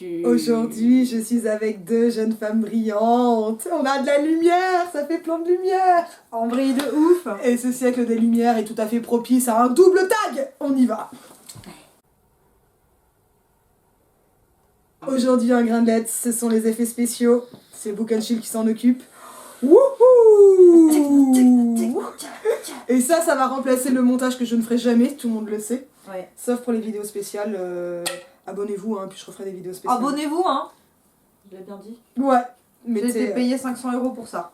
tu... Aujourd'hui, je suis avec 2 jeunes femmes brillantes. On a de la lumière, ça fait plein de lumière. En brille de ouf. Et ce siècle des lumières est tout à fait propice à un double tag. On y va. Aujourd'hui, un grain de lettres, ce sont les effets spéciaux. C'est Book and Chill qui s'en occupe. Wouhou! Et ça va remplacer le montage que je ne ferai jamais, tout le monde le sait. Ouais. Sauf pour les vidéos spéciales. Abonnez-vous, hein, puis je referai des vidéos spéciales. Abonnez-vous, hein. Je l'ai bien dit. Ouais. J'ai été payé 500 € pour ça.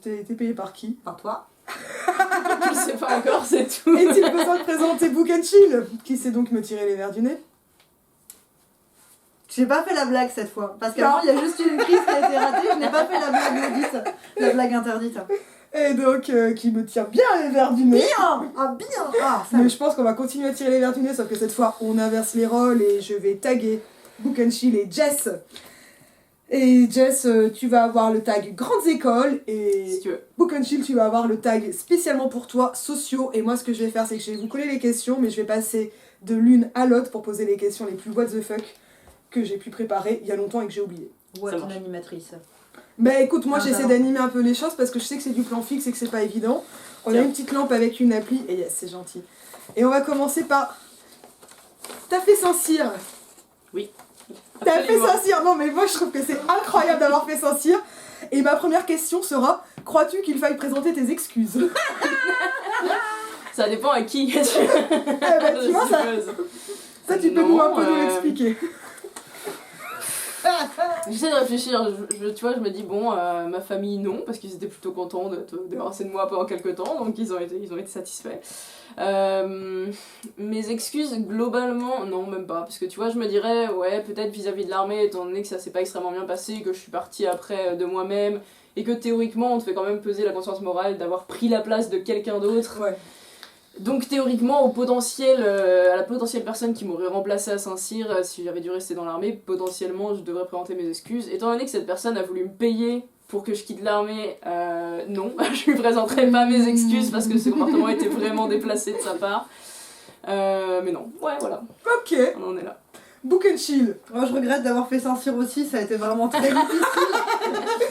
T'as été payé par qui? Par toi. Je sais pas encore, c'est tout. Est-il besoin de présenter Book and Chill? Qui sait donc me tirer les verres du nez? J'ai pas fait la blague cette fois. Parce qu'avant, il y a juste une crise qui a été ratée. Je n'ai pas fait la blague maudite. La blague interdite. Et donc, qui me tire bien les verres du nez. Bien. Ah, bien. Ah, ça. Mais je pense qu'on va continuer à tirer les verres du nez, sauf que cette fois, on inverse les rôles et je vais taguer Book and Chill et Jess. Et Jess, tu vas avoir le tag Grandes Écoles et Si tu veux. Book and Chill, tu vas avoir le tag spécialement pour toi, sociaux. Et moi, ce que je vais faire, c'est que je vais vous coller les questions, mais je vais passer de l'une à l'autre pour poser les questions les plus what the fuck que j'ai pu préparer il y a longtemps et que j'ai oublié. Ouais, Ça ton marche. animatrice. Bah écoute, moi Ah, j'essaie ça va. d'animer un peu les choses parce que je sais que c'est du plan fixe et que c'est pas évident. On a Tiens. une petite lampe avec une appli et yes, c'est gentil. Et on va commencer par... T'as fait Saint-Cyr? T'as fait Absolument. Saint-Cyr? Non mais moi je trouve que c'est incroyable d'avoir fait Saint-Cyr. Et ma première question sera, crois-tu qu'il faille présenter tes excuses? Ça dépend à qui. Eh ben, tu vois, ça tu peux Non, nous un peu nous l'expliquer. J'essaie de réfléchir, tu vois, je me dis bon, ma famille non, parce qu'ils étaient plutôt contents de te débarrasser de moi pendant quelques temps, donc ils ont été satisfaits. Mes excuses, globalement, non, même pas, parce que tu vois, je me dirais, ouais, peut-être vis-à-vis de l'armée, étant donné que ça s'est pas extrêmement bien passé, que je suis partie après de moi-même, et que théoriquement, on te fait quand même peser la conscience morale d'avoir pris la place de quelqu'un d'autre. Ouais. Donc théoriquement, à la potentielle personne qui m'aurait remplacé à Saint-Cyr, si j'avais dû rester dans l'armée, potentiellement je devrais présenter mes excuses. Étant donné que cette personne a voulu me payer pour que je quitte l'armée, non, je lui présenterai pas mes excuses parce que ce comportement était vraiment déplacé de sa part. Mais non, ouais, voilà, Ok, on en est là. Book and Chill. Moi, je regrette d'avoir fait Saint-Cyr aussi. Ça a été vraiment très difficile.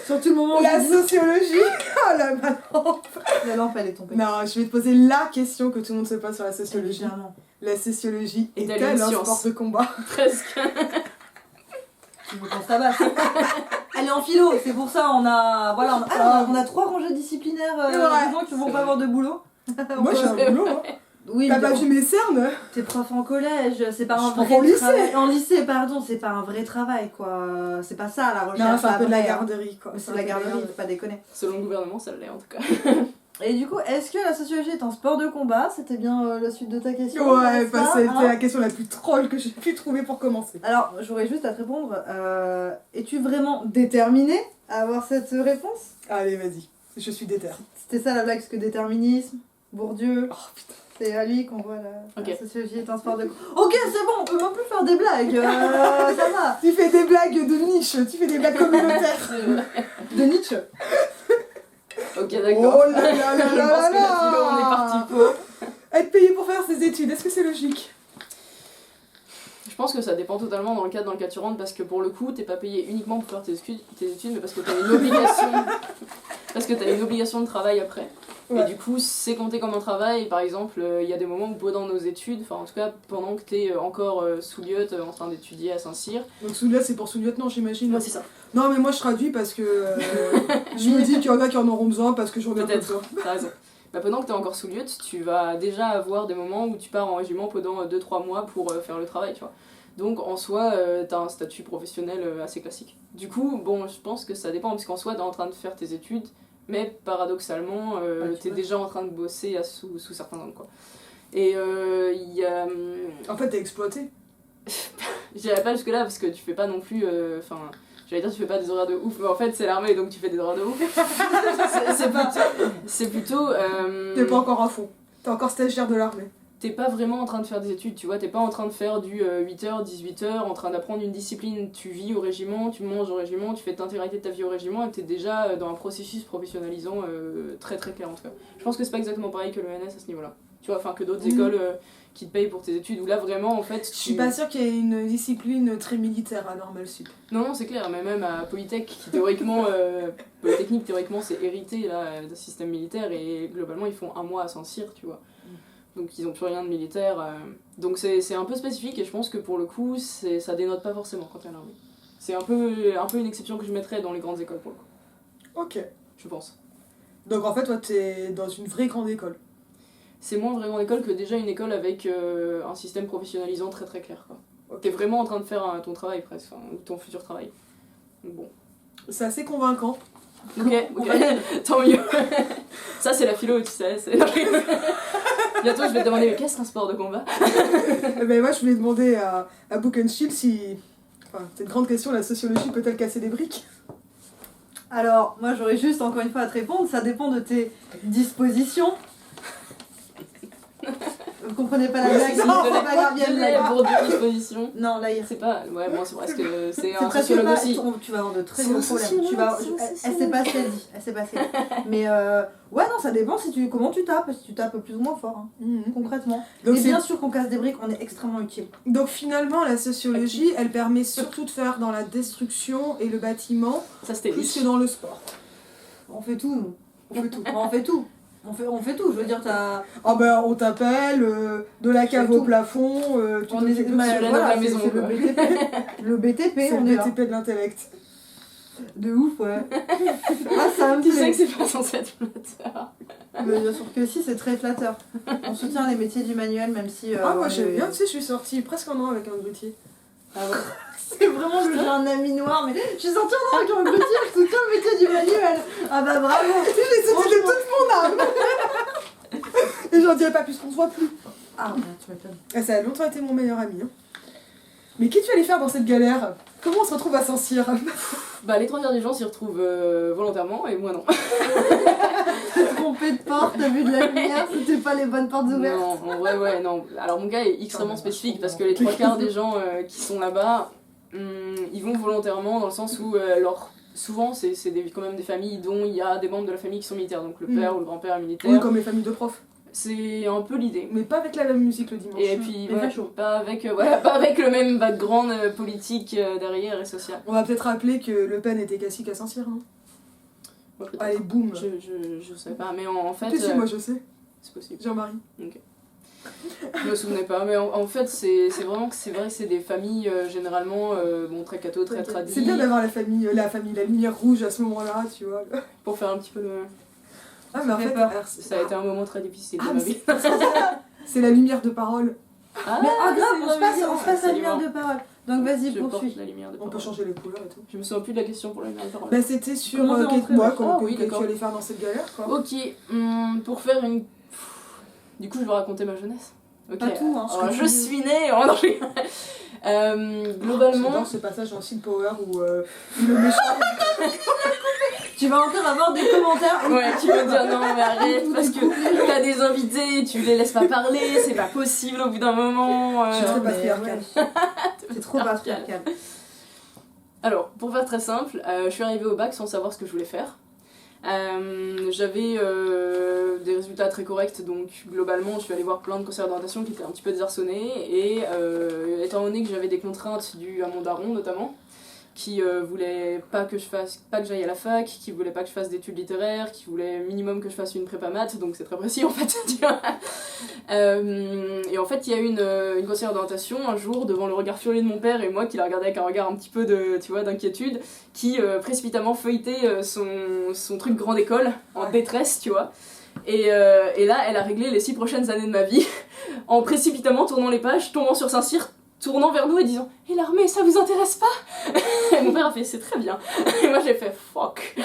Surtout le moment où La j'ai dit, sociologie. Oh la lampe. la lampe, elle est tombée. Non, je vais te poser la question que tout le monde se pose sur la sociologie. Évidemment. La sociologie Est-elle est-elle une un science? sport de combat? Presque. Tu veux qu'on se tabasse. Elle est en philo, c'est pour ça on a voilà on a 3 rangées disciplinaires Ouais. de gens qui vont C'est pas avoir de boulot. Moi j'ai un boulot, hein. Oui, T'as mais pas vu mes cernes? t'es prof en collège, c'est pas Je un suis prof vrai en lycée. travail. En lycée, pardon, c'est pas un vrai travail quoi. C'est pas ça la recherche. Non, c'est un peu de la vraie, hein. garderie quoi. C'est de la garderie, faut pas déconner. Selon le gouvernement, ça l'est en tout cas. Et du coup, est-ce que la sociologie est un sport de combat? C'était bien la suite de ta question. Ouais, n'est-ce bah, pas, c'était hein la question la plus troll que j'ai pu trouver pour commencer. Alors, j'aurais juste à te répondre. Es-tu vraiment déterminé à avoir cette réponse? Allez, vas-y, je suis déter. C'était ça la blague, parce que déterminisme, Bourdieu, Oh putain. c'est à lui qu'on voit la Ok. sociologie est un sport de... Ok, c'est bon, on peut même plus faire des blagues, ça va. Tu fais des blagues de niche, tu fais des blagues communautaires. De Nietzsche. Ok, d'accord. Oh là là là Je là pense là que la philo, on est parti pour. Être payé pour faire ses études, est-ce que c'est logique? Je pense que ça dépend totalement dans le cadre dans lequel tu rentres parce que pour le coup t'es pas payé uniquement pour faire tes études mais parce que t'as une obligation parce que t'as une obligation de travail après. Ouais. Et du coup c'est compté comme un travail. Par exemple il y a des moments où pendant nos études, enfin en tout cas pendant que t'es encore sous-lieutenant en train d'étudier à Saint-Cyr. Donc sous-lieutenant c'est pour sous-lieutenant j'imagine. Ouais c'est ça. Non mais moi je traduis parce que je me dis qu'il y en a qui en auront besoin parce que j'en ai un peu Peut-être, besoin. t'as raison. Bah, pendant que t'es encore sous-lieutenant, tu vas déjà avoir des moments où tu pars en régiment pendant 2-3 mois pour faire le travail, tu vois. Donc en soi, t'as un statut professionnel assez classique. Du coup, bon, je pense que ça dépend, parce qu'en soi, t'es en train de faire tes études, mais paradoxalement, t'es déjà en train de bosser sous certains angles, quoi. Et il y a... En fait t'es exploité. J'irai pas jusque-là, parce que tu fais pas non plus... Enfin, j'allais dire tu fais pas des horaires de ouf, mais en fait c'est l'armée, donc tu fais des horaires de ouf. C'est plutôt... T'es pas encore à fond. T'es encore stagiaire de l'armée. T'es pas vraiment en train de faire des études, tu vois, t'es pas en train de faire du 8h, 18h, en train d'apprendre une discipline, tu vis au régiment, tu manges au régiment, tu fais l'intégralité de ta vie au régiment et t'es déjà dans un processus professionnalisant très très clair en tout cas. Je pense que c'est pas exactement pareil que le NS à ce niveau-là. tu vois, enfin que d'autres écoles qui te payent pour tes études, où là vraiment en fait. Je suis pas sûre qu'il y ait une discipline très militaire à Normal Sup. Non, c'est clair, mais même à Polytech, qui théoriquement, Polytechnique, théoriquement, c'est hérité là, d'un système militaire, et globalement, ils font un mois à Saint-Cyr, tu vois. Donc ils ont plus rien de militaire. Donc c'est un peu spécifique, et je pense que pour le coup, ça dénote pas forcément quand t'es à l'armée. C'est un peu une exception que je mettrais dans les grandes écoles, pour le coup. Ok. Je pense. Donc en fait, toi, t'es dans une vraie grande école. C'est moins une vraie grande école que déjà une école avec un système professionnalisant très très clair, quoi. T'es vraiment en train de faire ton travail presque, ou ton futur travail. Donc bon. C'est assez convaincant. Ok, tant mieux. Ça c'est la philo, tu sais. Bientôt je vais te demander mais qu'est-ce qu'un sport de combat. Ben moi je voulais demander à Book and Chill si... Enfin, c'est une grande question, la sociologie peut-elle casser des briques? Alors, moi j'aurais juste encore une fois à te répondre, ça dépend de tes dispositions. Vous comprenez pas la blague? Non, c'est pas grave, il y a une blague. pour des dispositions. Non, là il C'est pas. Ouais, bon, c'est presque. C'est C'est un presque sociologue pas, aussi. tu vas avoir de très C'est gros un problèmes. sociologue, Tu vas, c'est un elle sait pas ce qu'elle dit. Mais ouais, non, ça dépend comment tu tapes. Si tu tapes plus ou moins fort, hein, concrètement. Donc, Et bien sûr qu'on casse des briques, on est extrêmement utile. Donc finalement, la sociologie, elle permet surtout de faire dans la destruction et le bâtiment, Ça c'était plus que dans le sport. On fait tout, nous. On fait tout. On fait tout. On fait tout. Je veux dire, t'as. Ah ben on t'appelle, de la cave fait au tout. plafond, tu On t'occupes est de voilà, tout. dans la maison, c'est quoi. le BTP. Le BTP, C'est on le est là. BTP de l'intellect. De ouf, ouais. Ah, ça me Tu sais plaît. que c'est pas censé être flatteur. Mais bien sûr que si, c'est très flatteur. On soutient les métiers du manuel, même si. Ah moi on j'aime est- bien, tu sais, je suis sortie presque un an avec un grutier. Ah ouais. C'est vraiment le j'ai un ami noir, mais je suis sortie en avec un grutier, je soutiens le métier du manuel. Ah bah bravo. J'ai soutenu de toute mon âme. Et j'en dirais pas plus qu'on se voit plus. Ah, tu m'étonnes. Ah, ça a longtemps été mon meilleur ami. Hein. Mais qu'est-ce que tu allais faire dans cette galère? Comment on se retrouve à Saint-Cyr? Bah, les 3 quarts des gens s'y retrouvent volontairement, et moi non. T'es trompé de porte, t'as vu de la lumière, c'était pas les bonnes portes ouvertes. Non, en vrai, ouais, non. Alors, mon cas est extrêmement spécifique parce que les 3 quarts des gens qui sont là-bas, ils vont volontairement dans le sens où souvent, c'est quand même des familles dont il y a des membres de la famille qui sont militaires, donc le père ou le grand-père est militaire. Oui, comme les familles de profs. C'est un peu l'idée. Mais pas avec la même musique le dimanche. Et puis, Et ouais, facho. pas avec le même background politique derrière et social. On va peut-être rappeler que Le Pen était cacique à Saint-Cyr. Hein. Ouais, peut-être. Allez, boum. Je sais pas, mais en fait. Si, moi je sais. C'est possible. Jean-Marie. Je me souvenais pas, mais en fait, c'est vrai que c'est des familles généralement bon, très catho, très tradies. C'est bien d'avoir la lumière rouge à ce moment-là, tu vois. Pour faire un petit peu de. Ah, mais en fait fait, peur. Ça a été un moment très difficile Ah, de ma mais vie. c'est la lumière de parole. Ah, Mais grave, c'est on se passe la c'est lumière vivant. de parole. Donc vas-y, Je porte poursuis. la lumière de On peut parole. changer les couleurs et tout. Je me souviens plus de la question pour la lumière de parole. Bah, c'était sur Comment t'es rentrée, moi, ouais. Ah, oui, que tu d'accord. allais faire dans cette galère, quoi. Ok, pour faire une. Du coup, je vais raconter ma jeunesse. Ok. Pas tout, hein, ce Alors, que je tu veux. suis née. Oh, non, globalement. J'adore ce passage dans Sin Power où le méchant. Tu vas encore avoir des commentaires. Ouais, tu vas dire non, mais arrête, parce que t'as des invités, tu les laisses pas parler, c'est pas possible au bout d'un moment. Je suis très Non, mais patriarcale. ouais. C'est trop patriarcal. Alors, pour faire très simple, je suis arrivée au bac sans savoir ce que je voulais faire. J'avais des résultats très corrects, donc globalement je suis allée voir plein de conseillers d'orientation qui étaient un petit peu désarçonnés, et étant donné que j'avais des contraintes dues à mon daron notamment, qui voulait pas que j'aille à la fac, qui voulait pas que je fasse d'études littéraires, qui voulait minimum que je fasse une prépa maths, donc c'est très précis en fait. Tu vois. Et en fait il y a eu une conseillère d'orientation un jour devant le regard furieux de mon père et moi qui la regardais avec un regard un petit peu d'inquiétude, qui précipitamment feuilletait son truc grande école en détresse, tu vois. Et là elle a réglé les 6 prochaines années de ma vie en précipitamment tournant les pages, tombant sur Saint-Cyr, tournant vers nous et disant « Et l'armée, ça vous intéresse pas ?» Et mon père a fait « C'est très bien ». Et moi j'ai fait « Fuck ».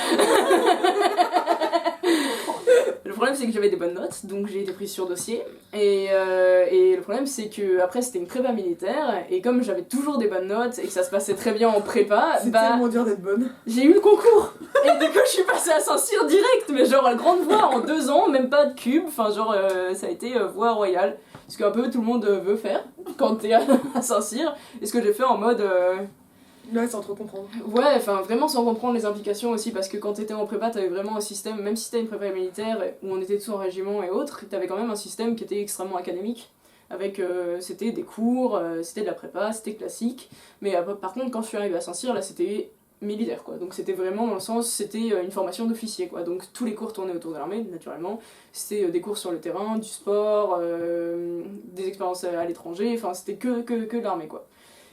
Le problème c'est que j'avais des bonnes notes, donc j'ai été prise sur dossier. Et le problème c'est que après c'était une prépa militaire, et comme j'avais toujours des bonnes notes et que ça se passait très bien en prépa, C'est bah tellement dur d'être bonne. j'ai eu le concours. Et du coup je suis passée à Saint-Cyr direct, mais genre à grande voix en 2 ans, même pas de cube, enfin genre ça a été voie royale. Ce qu'un peu tout le monde veut faire quand t'es à Saint-Cyr, et ce que j'ai fait en mode Ouais, sans trop comprendre. Ouais, enfin vraiment sans comprendre les implications aussi, parce que quand t'étais en prépa, t'avais vraiment un système, même si t'étais une prépa militaire où on était tous en régiment et autres, t'avais quand même un système qui était extrêmement académique, avec c'était des cours, c'était de la prépa, c'était classique, mais par contre quand je suis arrivée à Saint-Cyr, là c'était militaire quoi, donc c'était vraiment dans le sens, c'était une formation d'officier quoi, donc tous les cours tournaient autour de l'armée naturellement, c'était des cours sur le terrain, du sport, des expériences à l'étranger, enfin c'était que de l'armée quoi.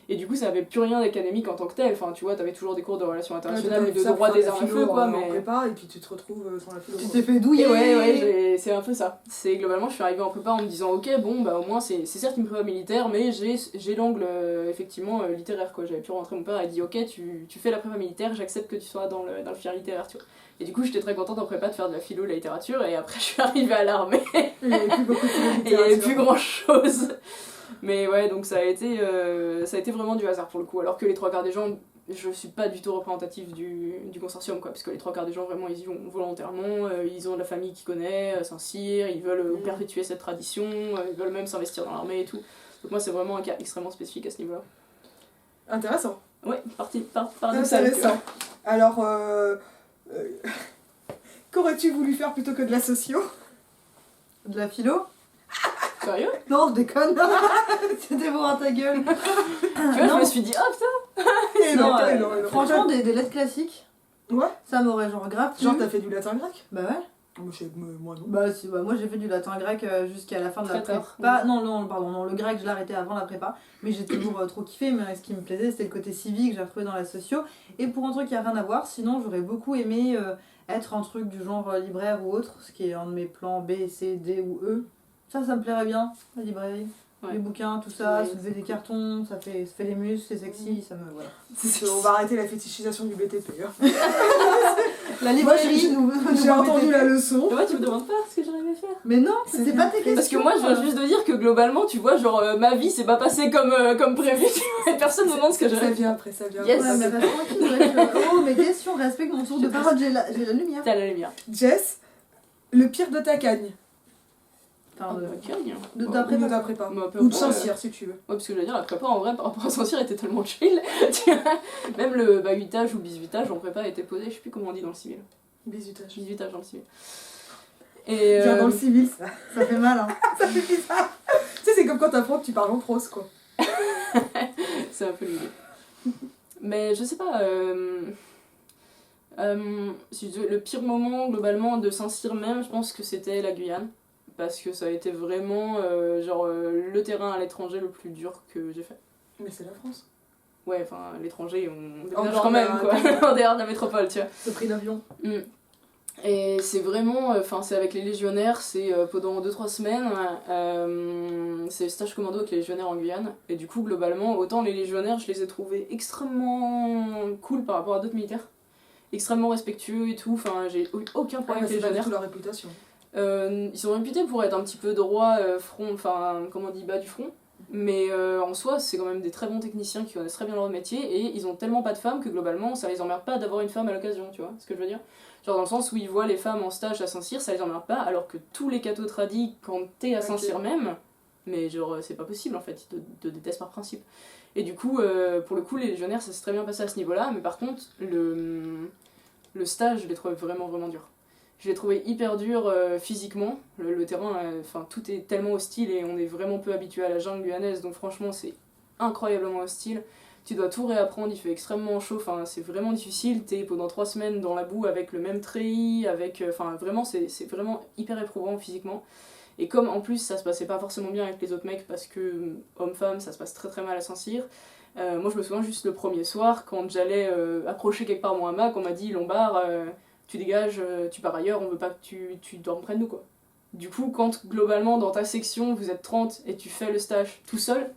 Et du coup, ça avait plus rien d'académique en tant que tel. Enfin, tu vois, t'avais toujours des cours de relations internationales ou de droit des armes à feu, quoi. Mais Mais prépa, et puis tu te retrouves sans la philo. Tu t'es fait douiller. Ouais, c'est un peu ça. C'est globalement, je suis arrivée en prépa en me disant, ok, bon, bah au moins, c'est certes une prépa militaire, mais j'ai l'angle, effectivement, littéraire, quoi. J'avais pu rentrer, mon père a dit, ok, tu fais la prépa militaire, j'accepte que tu sois dans le filière littéraire, tu vois. Et du coup, j'étais très contente en prépa de faire de la philo, de la littérature, et après, je suis arrivée à l'armée. Il n'y avait plus beaucoup de philo Et il n'y avait plus grand chose. Mais ouais, donc ça a été vraiment du hasard pour le coup. Alors que les trois quarts des gens, je suis pas du tout représentative du consortium, quoi. Parce que les trois quarts des gens, vraiment, ils y vont volontairement. Ils ont de la famille qui connaît, Saint-Cyr, ils veulent perpétuer cette tradition, ils veulent même s'investir dans l'armée et tout. Donc moi, c'est vraiment un cas extrêmement spécifique à ce niveau-là. Intéressant. Ouais, paradoxal. Intéressant. Alors, qu'aurais-tu voulu faire plutôt que de la socio? De la philo? Sérieux? Non, je déconne. C'était pour un ta gueule. Tu vois, je me suis dit, oh putain! Et Non, non. franchement, des lettres classiques, Ouais. ça m'aurait genre grave plu. Genre, t'as fait du latin grec? Bah ouais. Moi non. Bah, moi j'ai fait du latin grec jusqu'à la fin de la Très tard. prépa. Non, pardon, non, le grec je l'ai arrêté avant la prépa. Mais j'ai toujours trop kiffé. Mais ce qui me plaisait, c'était le côté civique que j'ai retrouvé dans la socio. Et pour un truc qui a rien à voir, sinon j'aurais beaucoup aimé être un truc du genre libraire ou autre, ce qui est un de mes plans B, C, D ou E. Ça me plairait bien, la librairie. Ouais. Les bouquins, tout ça, Ouais. soulever des cartons, ça fait les muscles, c'est sexy, ça me. Voilà. On va arrêter la fétichisation du BTP. Hein. La librairie, J'ai entendu la leçon. Et moi, tu me demandes pas ce que j'arrivais à faire. Mais non, c'était pas tes questions. Parce que moi, je viens juste de dire que globalement, tu vois, genre, ma vie s'est pas passée comme prévu, tu vois, et personne me demande ce que Ça j'avais. vient après, ça vient Yes. après. Ouais, mais reste tranquille, ouais, oh, mes questions, respecte mon tour de parole, j'ai la lumière. T'as la lumière. Jess, le pire de ta cagne. Enfin, de de ta Ou de prépa. ta prépa. Bah, Ou de Saint-Cyr, si tu veux. Ouais, parce que je veux dire, la prépa en vrai, par rapport à Saint-Cyr, était tellement chill. Tu vois. Même le baguettage ou bisutage en prépa était posé, je sais plus comment on dit dans le civil. Bisutage. Bisutage dans le civil. Et. Bien dans le civil, ça. Ça fait mal, hein. Ça fait bizarre. Tu sais, c'est comme quand t'apprends que tu parles en prose, quoi. C'est un peu l'idée. Mais je sais pas. Le pire moment globalement de Saint-Cyr même, je pense que c'était la Guyane. Parce que ça a été vraiment le terrain à l'étranger le plus dur que j'ai fait. Mais c'est la France. Ouais, enfin, l'étranger, on déménage dehors quand de même, la- quoi, en dehors de la métropole, tu vois. Le prix d'avion. Et c'est vraiment, c'est avec les légionnaires, c'est pendant 2-3 semaines, c'est stage commando avec les légionnaires en Guyane. Et du coup, globalement, autant les légionnaires, je les ai trouvés extrêmement cool par rapport à d'autres militaires. Extrêmement respectueux et tout, enfin, j'ai eu aucun problème avec les c'est pas du légionnaires. tout leur réputation. Ils sont réputés pour être un petit peu droit, front, enfin, comment on dit, bas du front. Mais en soi, c'est quand même des très bons techniciens qui connaissent très bien leur métier et ils ont tellement pas de femmes que globalement, ça les emmerde pas d'avoir une femme à l'occasion, tu vois ce que je veux dire? Genre dans le sens où ils voient les femmes en stage à Saint-Cyr, ça les emmerde pas, alors que tous les cathos tradis, quand t'es à Saint-Cyr même, mais genre c'est pas possible en fait, ils te détestent par principe. Et du coup, pour le coup, les légionnaires, ça s'est très bien passé à ce niveau-là, mais par contre, le stage, je l'ai trouvé vraiment vraiment dur. Je l'ai trouvé hyper dur physiquement. Le terrain, enfin tout est tellement hostile et on est vraiment peu habitué à la jungle guyanaise, donc franchement c'est incroyablement hostile. Tu dois tout réapprendre, il fait extrêmement chaud, enfin c'est vraiment difficile. T'es pendant 3 semaines dans la boue avec le même treillis, avec, enfin vraiment c'est vraiment hyper éprouvant physiquement. Et comme en plus ça se passait pas forcément bien avec les autres mecs parce que homme-femme ça se passe très très mal à Saint-Cyr. Moi je me souviens juste le premier soir quand j'allais accrocher quelque part mon hamac, on m'a dit Lombard. Tu dégages, tu pars ailleurs, on veut pas que tu dormes près de nous quoi. Du coup, quand globalement dans ta section vous êtes 30 et tu fais le stage tout seul,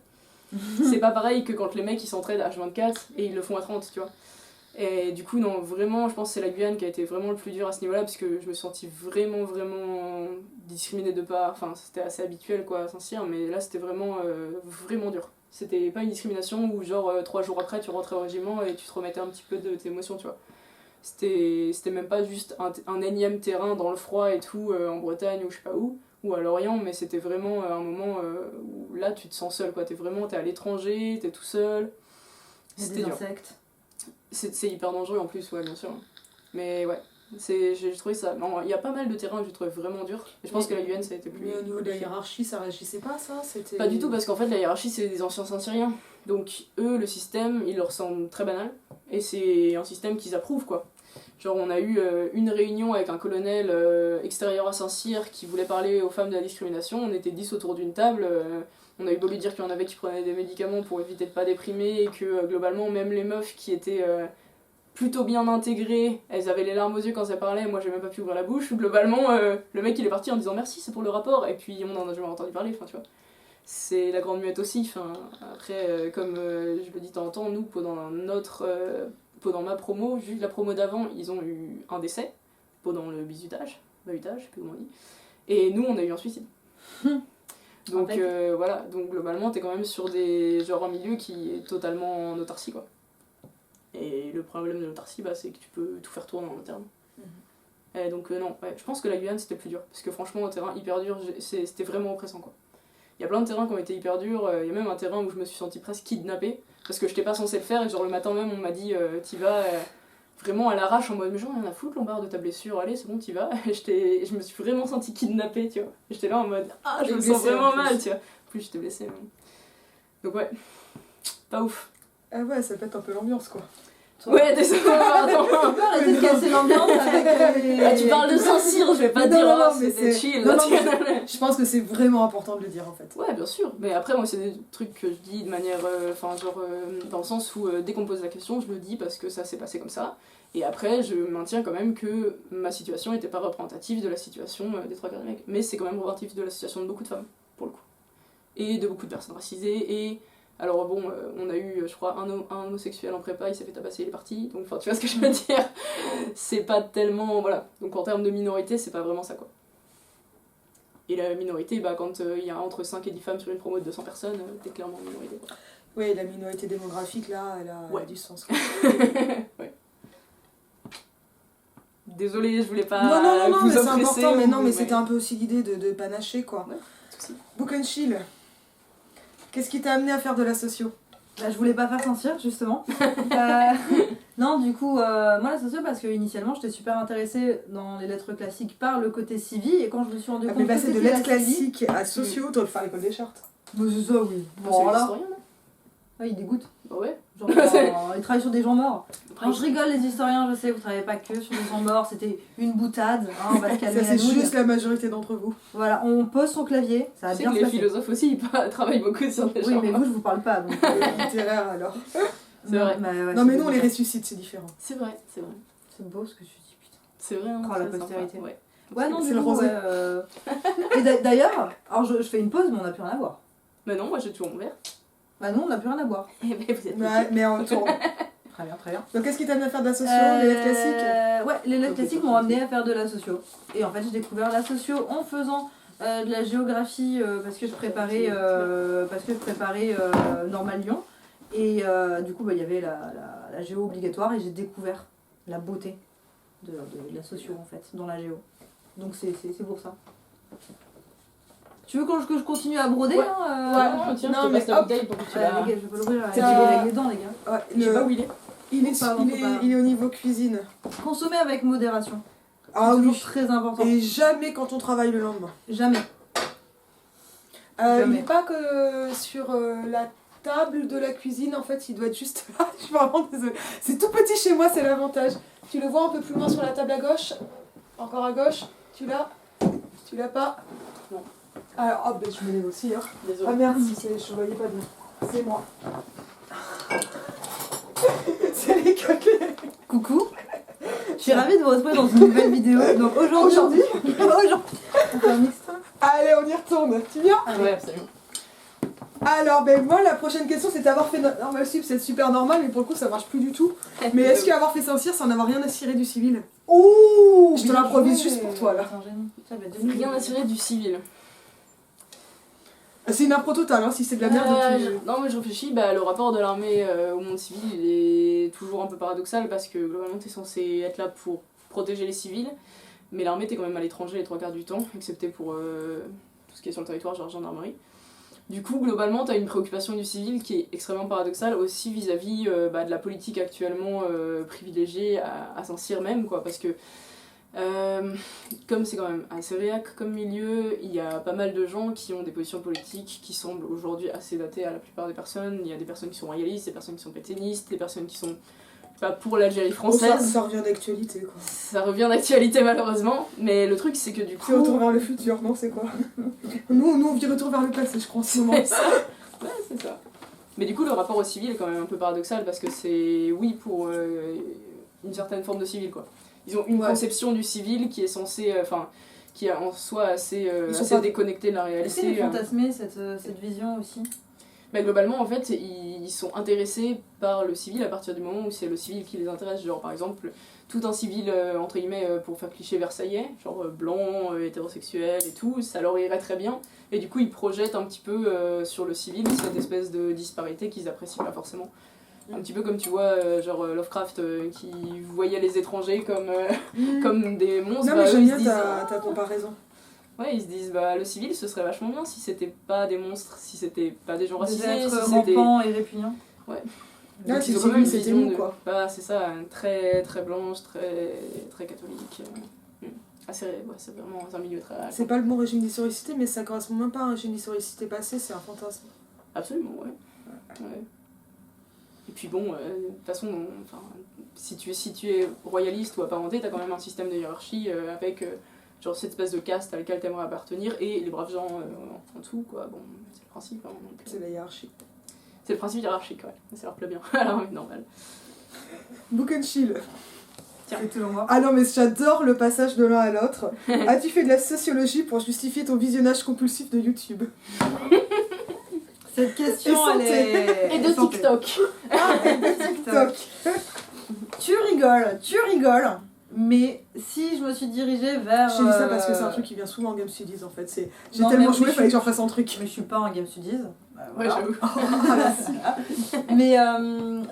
c'est pas pareil que quand les mecs ils s'entraident H24 et ils le font à 30, tu vois. Et du coup, non, vraiment, je pense que c'est la Guyane qui a été vraiment le plus dur à ce niveau-là parce que je me suis sentie vraiment discriminée de part. Enfin, c'était assez habituel quoi à Saint-Cyr, mais là c'était vraiment dur. C'était pas une discrimination où, genre, 3 jours après tu rentrais au régiment et tu te remettais un petit peu de tes émotions, tu vois. C'était même pas juste un énième terrain dans le froid et tout, en Bretagne ou je sais pas où, ou à Lorient, mais c'était vraiment un moment où là tu te sens seul quoi, t'es à l'étranger, t'es tout seul. Il y a C'était des dur. insectes. C'est hyper dangereux en plus, ouais, bien sûr. Mais ouais, j'ai trouvé ça. Bon, il y a pas mal de terrains que j'ai trouvé vraiment durs. Et je pense que la UN, ça a été plus. Mais au niveau de la hiérarchie, ça réagissait pas, ça? C'était... Pas du tout, parce qu'en fait, la hiérarchie, c'est des anciens Saint-Syriens. Donc, eux, le système, il leur semble très banal. Et c'est un système qu'ils approuvent, quoi. Genre, on a eu une réunion avec un colonel extérieur à Saint-Cyr qui voulait parler aux femmes de la discrimination. On était 10 autour d'une table. On a eu beau lui dire qu'il y en avait qui prenaient des médicaments pour éviter de pas déprimer et que globalement, même les meufs qui étaient plutôt bien intégrées, elles avaient les larmes aux yeux quand elles parlaient. Moi, j'ai même pas pu ouvrir la bouche. Globalement, le mec, il est parti en disant merci, c'est pour le rapport. Et puis, on en a jamais entendu parler, enfin, tu vois. C'est la grande muette aussi. Enfin, après, comme je le dis de temps en temps, nous, pendant ma promo, juste la promo d'avant, ils ont eu un décès pendant le bahutage, je sais plus comment on dit. Et nous, on a eu un suicide. Donc voilà, donc globalement, t'es quand même sur un milieu qui est totalement en autarcie, quoi. Et le problème de l'autarcie, bah, c'est que tu peux tout faire tourner en interne. Et donc non, ouais, je pense que la Guyane, c'était plus dur. Parce que franchement, au terrain hyper dur, c'était vraiment oppressant, quoi. Il y a plein de terrains qui ont été hyper durs. Il y a même un terrain où je me suis sentie presque kidnappée. Parce que j'étais pas censée le faire. Et genre le matin même, on m'a dit t'y vas vraiment à l'arrache en mode mais genre, rien à foutre, Lombard, de ta blessure. Allez, c'est bon, t'y vas. Et je me suis vraiment sentie kidnappée, tu vois. Et j'étais là en mode ah, je me sens vraiment mal, tu vois. Plus j'étais blessée. Même. Donc ouais, pas ouf. Ah ouais, ça pète un peu l'ambiance, quoi. Ouais, désolé, pardon. Tu peux arrêter de casser l'ambiance avec les... Ah, tu parles de Saint-Cyr, je vais pas dire non, oh, mais c'était c'est chill. non, je pense que c'est vraiment important de le dire, en fait. Ouais, bien sûr. Mais après, moi, c'est des trucs que je dis de manière... dans le sens où, dès qu'on me pose la question, je le dis parce que ça s'est passé comme ça. Et après, je maintiens quand même que ma situation n'était pas représentative de la situation des trois quarts des mecs. Mais c'est quand même représentatif de la situation de beaucoup de femmes, pour le coup. Et de beaucoup de personnes racisées, et... Alors bon, on a eu, je crois, un homosexuel en prépa, il s'est fait tabasser, il est parti. Donc, enfin, tu vois ce que je veux dire. C'est pas tellement... Voilà. Donc, en termes de minorité, c'est pas vraiment ça, quoi. Et la minorité, bah, quand il y a entre 5 et 10 femmes sur une promo de 200 personnes, t'es clairement en minorité, quoi. Oui, la minorité démographique, là, elle a du sens, quoi. Ouais. Désolée, je voulais pas non, vous mais c'est oppresser. important, mais non, mais c'était un peu aussi l'idée de panacher, quoi. Ouais, pas de soucis. Book and chill. Qu'est-ce qui t'a amené à faire de la socio? Bah, je voulais pas faire Saint-Cyr, justement. Non, du coup, moi la socio, parce que initialement j'étais super intéressée dans les lettres classiques par le côté civi, et quand je me suis rendu compte Mais que passer de c'était lettres la civi- classiques à socio, t'aurais pu faire l'école des chartes. Bah, c'est ça, oui. C'est Bon, là, l'historien, non il dégoûte. Bah ouais. Genre, il travaille sur des gens morts. Non, je rigole, les historiens, je sais, vous travaillez pas que sur des gens morts, c'était une boutade, hein, on va se calmer Ça, la c'est nouille. juste la majorité d'entre vous. Voilà, on pose son clavier, ça va Tu sais bien que se les passer. philosophes aussi, ils travaillent beaucoup sur les Oui, gens. mais vous, je vous parle pas. Donc, Littéraire, alors. C'est vrai. Bah, ouais, Non, mais c'est nous, on beau. les ressuscite, c'est différent. C'est vrai, c'est vrai. C'est beau ce que tu dis, putain. C'est vrai, hein, Oh, la c'est postérité. sympa, ouais. Ouais, non, C'est du le coup, rosé. ouais, Et d'ailleurs, alors je fais une pause, mais on n'a plus rien à boire. Bah non, moi j'ai toujours mon verre. Bah non, on n'a plus rien à boire. Eh ben vous êtes Mais en tourne. Très bien, très bien. Donc, qu'est-ce qui t'a amené à faire de la socio, les lettres classiques? Ouais, les lettres Ok, classiques m'ont amené à faire de la socio. Et en fait, j'ai découvert la socio en faisant de la géographie parce que je préparais, Normal Lyon. Et du coup, bah, il y avait la géo obligatoire et j'ai découvert la beauté de la socio en fait, dans la géo. Donc c'est pour ça. Tu veux que je continue à broder Ouais. là Tiens, Non, je te mais passe la hop. bouteille pour que tu Les la... gars, je vais pas l'ouvrir C'est avec les dents, les gars. Ouais, Je sais pas où il est. Pardon, faut pas. il est au niveau cuisine. Consommer avec modération. Ah C'est toujours oui. très important. Et jamais quand on travaille le lendemain. Jamais. Il Jamais. n'est pas que sur la table de la cuisine, en fait, il doit être juste là. Je suis vraiment désolée. C'est tout petit chez moi, c'est l'avantage. Tu le vois un peu plus loin sur la table à gauche. Encore à gauche. Tu l'as? Tu l'as pas? Non. Alors, hop, ben, je me lève aussi. Hein. Désolée. Ah merde, je voyais pas bien. C'est moi. C'est les coquilles. Coucou. Je suis ravie de vous retrouver dans une nouvelle vidéo. Donc aujourd'hui, on fait un mixte. Allez, on y retourne. Tu viens? Ah ouais, absolument. Alors, ben moi, la prochaine question, c'est d'avoir fait normal sup, c'est super normal, mais pour le coup, ça marche plus du tout. Mais est-ce qu'avoir fait Saint-Cyr, c'est en avoir rien à cirer du civil? Ouh, Je te l'improvise juste pour toi, là. Rien à tirer du civil. C'est une impro totale, hein, si c'est de la merde. tu- Non mais je réfléchis, bah, le rapport de l'armée au monde civil il est toujours un peu paradoxal parce que globalement t'es censé être là pour protéger les civils, mais l'armée t'es quand même à l'étranger les trois quarts du temps, excepté pour tout ce qui est sur le territoire, genre gendarmerie. Du coup, globalement, tu as une préoccupation du civil qui est extrêmement paradoxale aussi vis-à-vis de la politique actuellement privilégiée à Saint-Cyr même, quoi, parce que comme c'est quand même assez réac comme milieu, il y a pas mal de gens qui ont des positions politiques qui semblent aujourd'hui assez datées à la plupart des personnes. Il y a des personnes qui sont royalistes, des personnes qui sont pétainistes, des personnes qui sont pas pour l'Algérie française. Ça revient d'actualité, quoi. Ça revient d'actualité malheureusement, mais le truc c'est que du coup... C'est retour vers le futur, non, c'est quoi? nous, on vit retour vers le passé, je crois, en ce moment. Ouais, c'est ça. Mais du coup, le rapport au civil est quand même un peu paradoxal parce que c'est, oui, pour une certaine forme de civil, quoi. Ils ont une conception du civil qui est censée, qui est en soi assez, assez déconnectée de la réalité. Est-ce qu'ils fantasmer cette vision aussi? Mais globalement, en fait, ils sont intéressés par le civil à partir du moment où c'est le civil qui les intéresse. Genre, par exemple, tout un civil, entre guillemets, pour faire cliché versaillais, genre blanc, hétérosexuel et tout, ça leur irait très bien. Et du coup, ils projettent un petit peu sur le civil cette espèce de disparité qu'ils apprécient pas forcément. Un petit peu comme tu vois, genre Lovecraft qui voyait les étrangers comme des monstres. Non, mais j'aime bien ta comparaison. Ouais, ils se disent, le civil ce serait vachement bien si c'était pas des monstres, si c'était pas des gens Des racisés, êtres si rampants et répugnants. Ouais. Là, ils ont quand même une vision quoi. c'est ça, très, très blanche, très, très catholique. C'est vraiment un milieu très... C'est pas le bon régime d'historicité, mais ça correspond même pas à un régime d'historicité passé, c'est un fantasme. Absolument, ouais. Et puis bon, de toute façon, si tu es royaliste ou apparenté, t'as quand même un système de hiérarchie avec genre cette espèce de caste à laquelle t'aimerais appartenir et les braves gens en dessous, quoi. Bon, c'est le principe. Hein, donc, c'est la hiérarchie. C'est le principe hiérarchique, ouais. Ça leur plaît bien. Alors, oui, normal. Book and chill. Tiens. C'est toujours moi. Ah non, mais j'adore le passage de l'un à l'autre. As-tu fait de la sociologie pour justifier ton visionnage compulsif de YouTube? Cette question, elle est... Et de TikTok. Et de TikTok. Tu rigoles. Mais si je me suis dirigée vers... J'ai dit ça parce que c'est un truc qui vient souvent en Game Studies en fait. J'ai Non, tellement mais joué, oui, fallait que j'en fasse un truc. Mais je suis pas en Game Studies. Ouais, j'avoue. Mais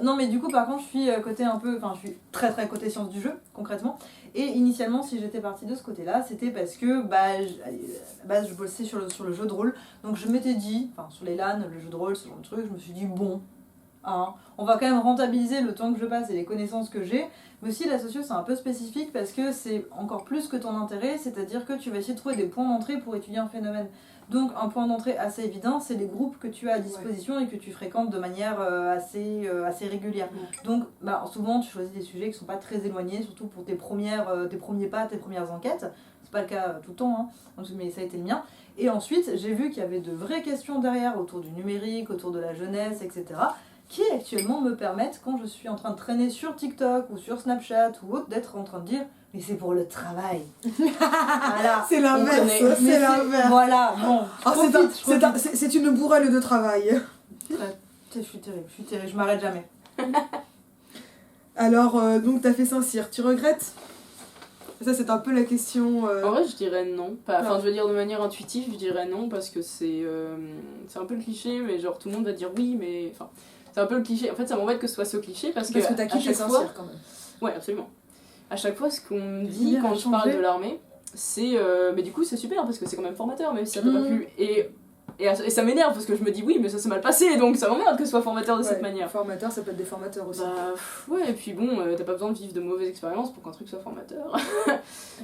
non, mais du coup, par contre, je suis côté un peu... Enfin, je suis très très côté sciences du jeu, concrètement. Et initialement, si j'étais partie de ce côté-là, c'était parce que à la base, je bossais sur le jeu de rôle. Donc je m'étais dit, enfin, sur les LAN, le jeu de rôle, ce genre de truc, je me suis dit, bon, hein, on va quand même rentabiliser le temps que je passe et les connaissances que j'ai. Mais aussi, la socio, c'est un peu spécifique parce que c'est encore plus que ton intérêt, c'est-à-dire que tu vas essayer de trouver des points d'entrée pour étudier un phénomène. Donc, un point d'entrée assez évident, c'est les groupes que tu as à disposition et que tu fréquentes de manière assez régulière. Donc, souvent, tu choisis des sujets qui ne sont pas très éloignés, surtout pour tes premiers pas, tes premières enquêtes. C'est pas le cas tout le temps, hein, mais ça a été le mien. Et ensuite, j'ai vu qu'il y avait de vraies questions derrière autour du numérique, autour de la jeunesse, etc., qui actuellement me permettent, quand je suis en train de traîner sur TikTok ou sur Snapchat ou autre, d'être en train de dire mais c'est pour le travail. Voilà. C'est l'inverse, c'est l'inverse. Voilà, bon. C'est une bourrelle de travail. Je suis terrible, je m'arrête jamais. Alors, donc t'as fait Saint-Cyr, tu regrettes? Ça, c'est un peu la question. En vrai, je dirais non. Enfin, je veux dire de manière intuitive, je dirais non parce que c'est un peu le cliché, mais genre tout le monde va dire oui, mais enfin, c'est un peu le cliché. En fait, ça m'embête que ce soit ce cliché parce que t'as quitté Saint-Cyr quand même. Ouais, absolument. À chaque fois, ce qu'on me dit quand je parle de l'armée, c'est mais du coup, c'est super parce que c'est quand même formateur, même si ça t'a pas plu. Et ça m'énerve parce que je me dis oui, mais ça s'est mal passé, donc ça m'emmerde que ce soit formateur de cette manière. Formateur, ça peut être des formateurs aussi. Ouais, et puis bon, t'as pas besoin de vivre de mauvaises expériences pour qu'un truc soit formateur.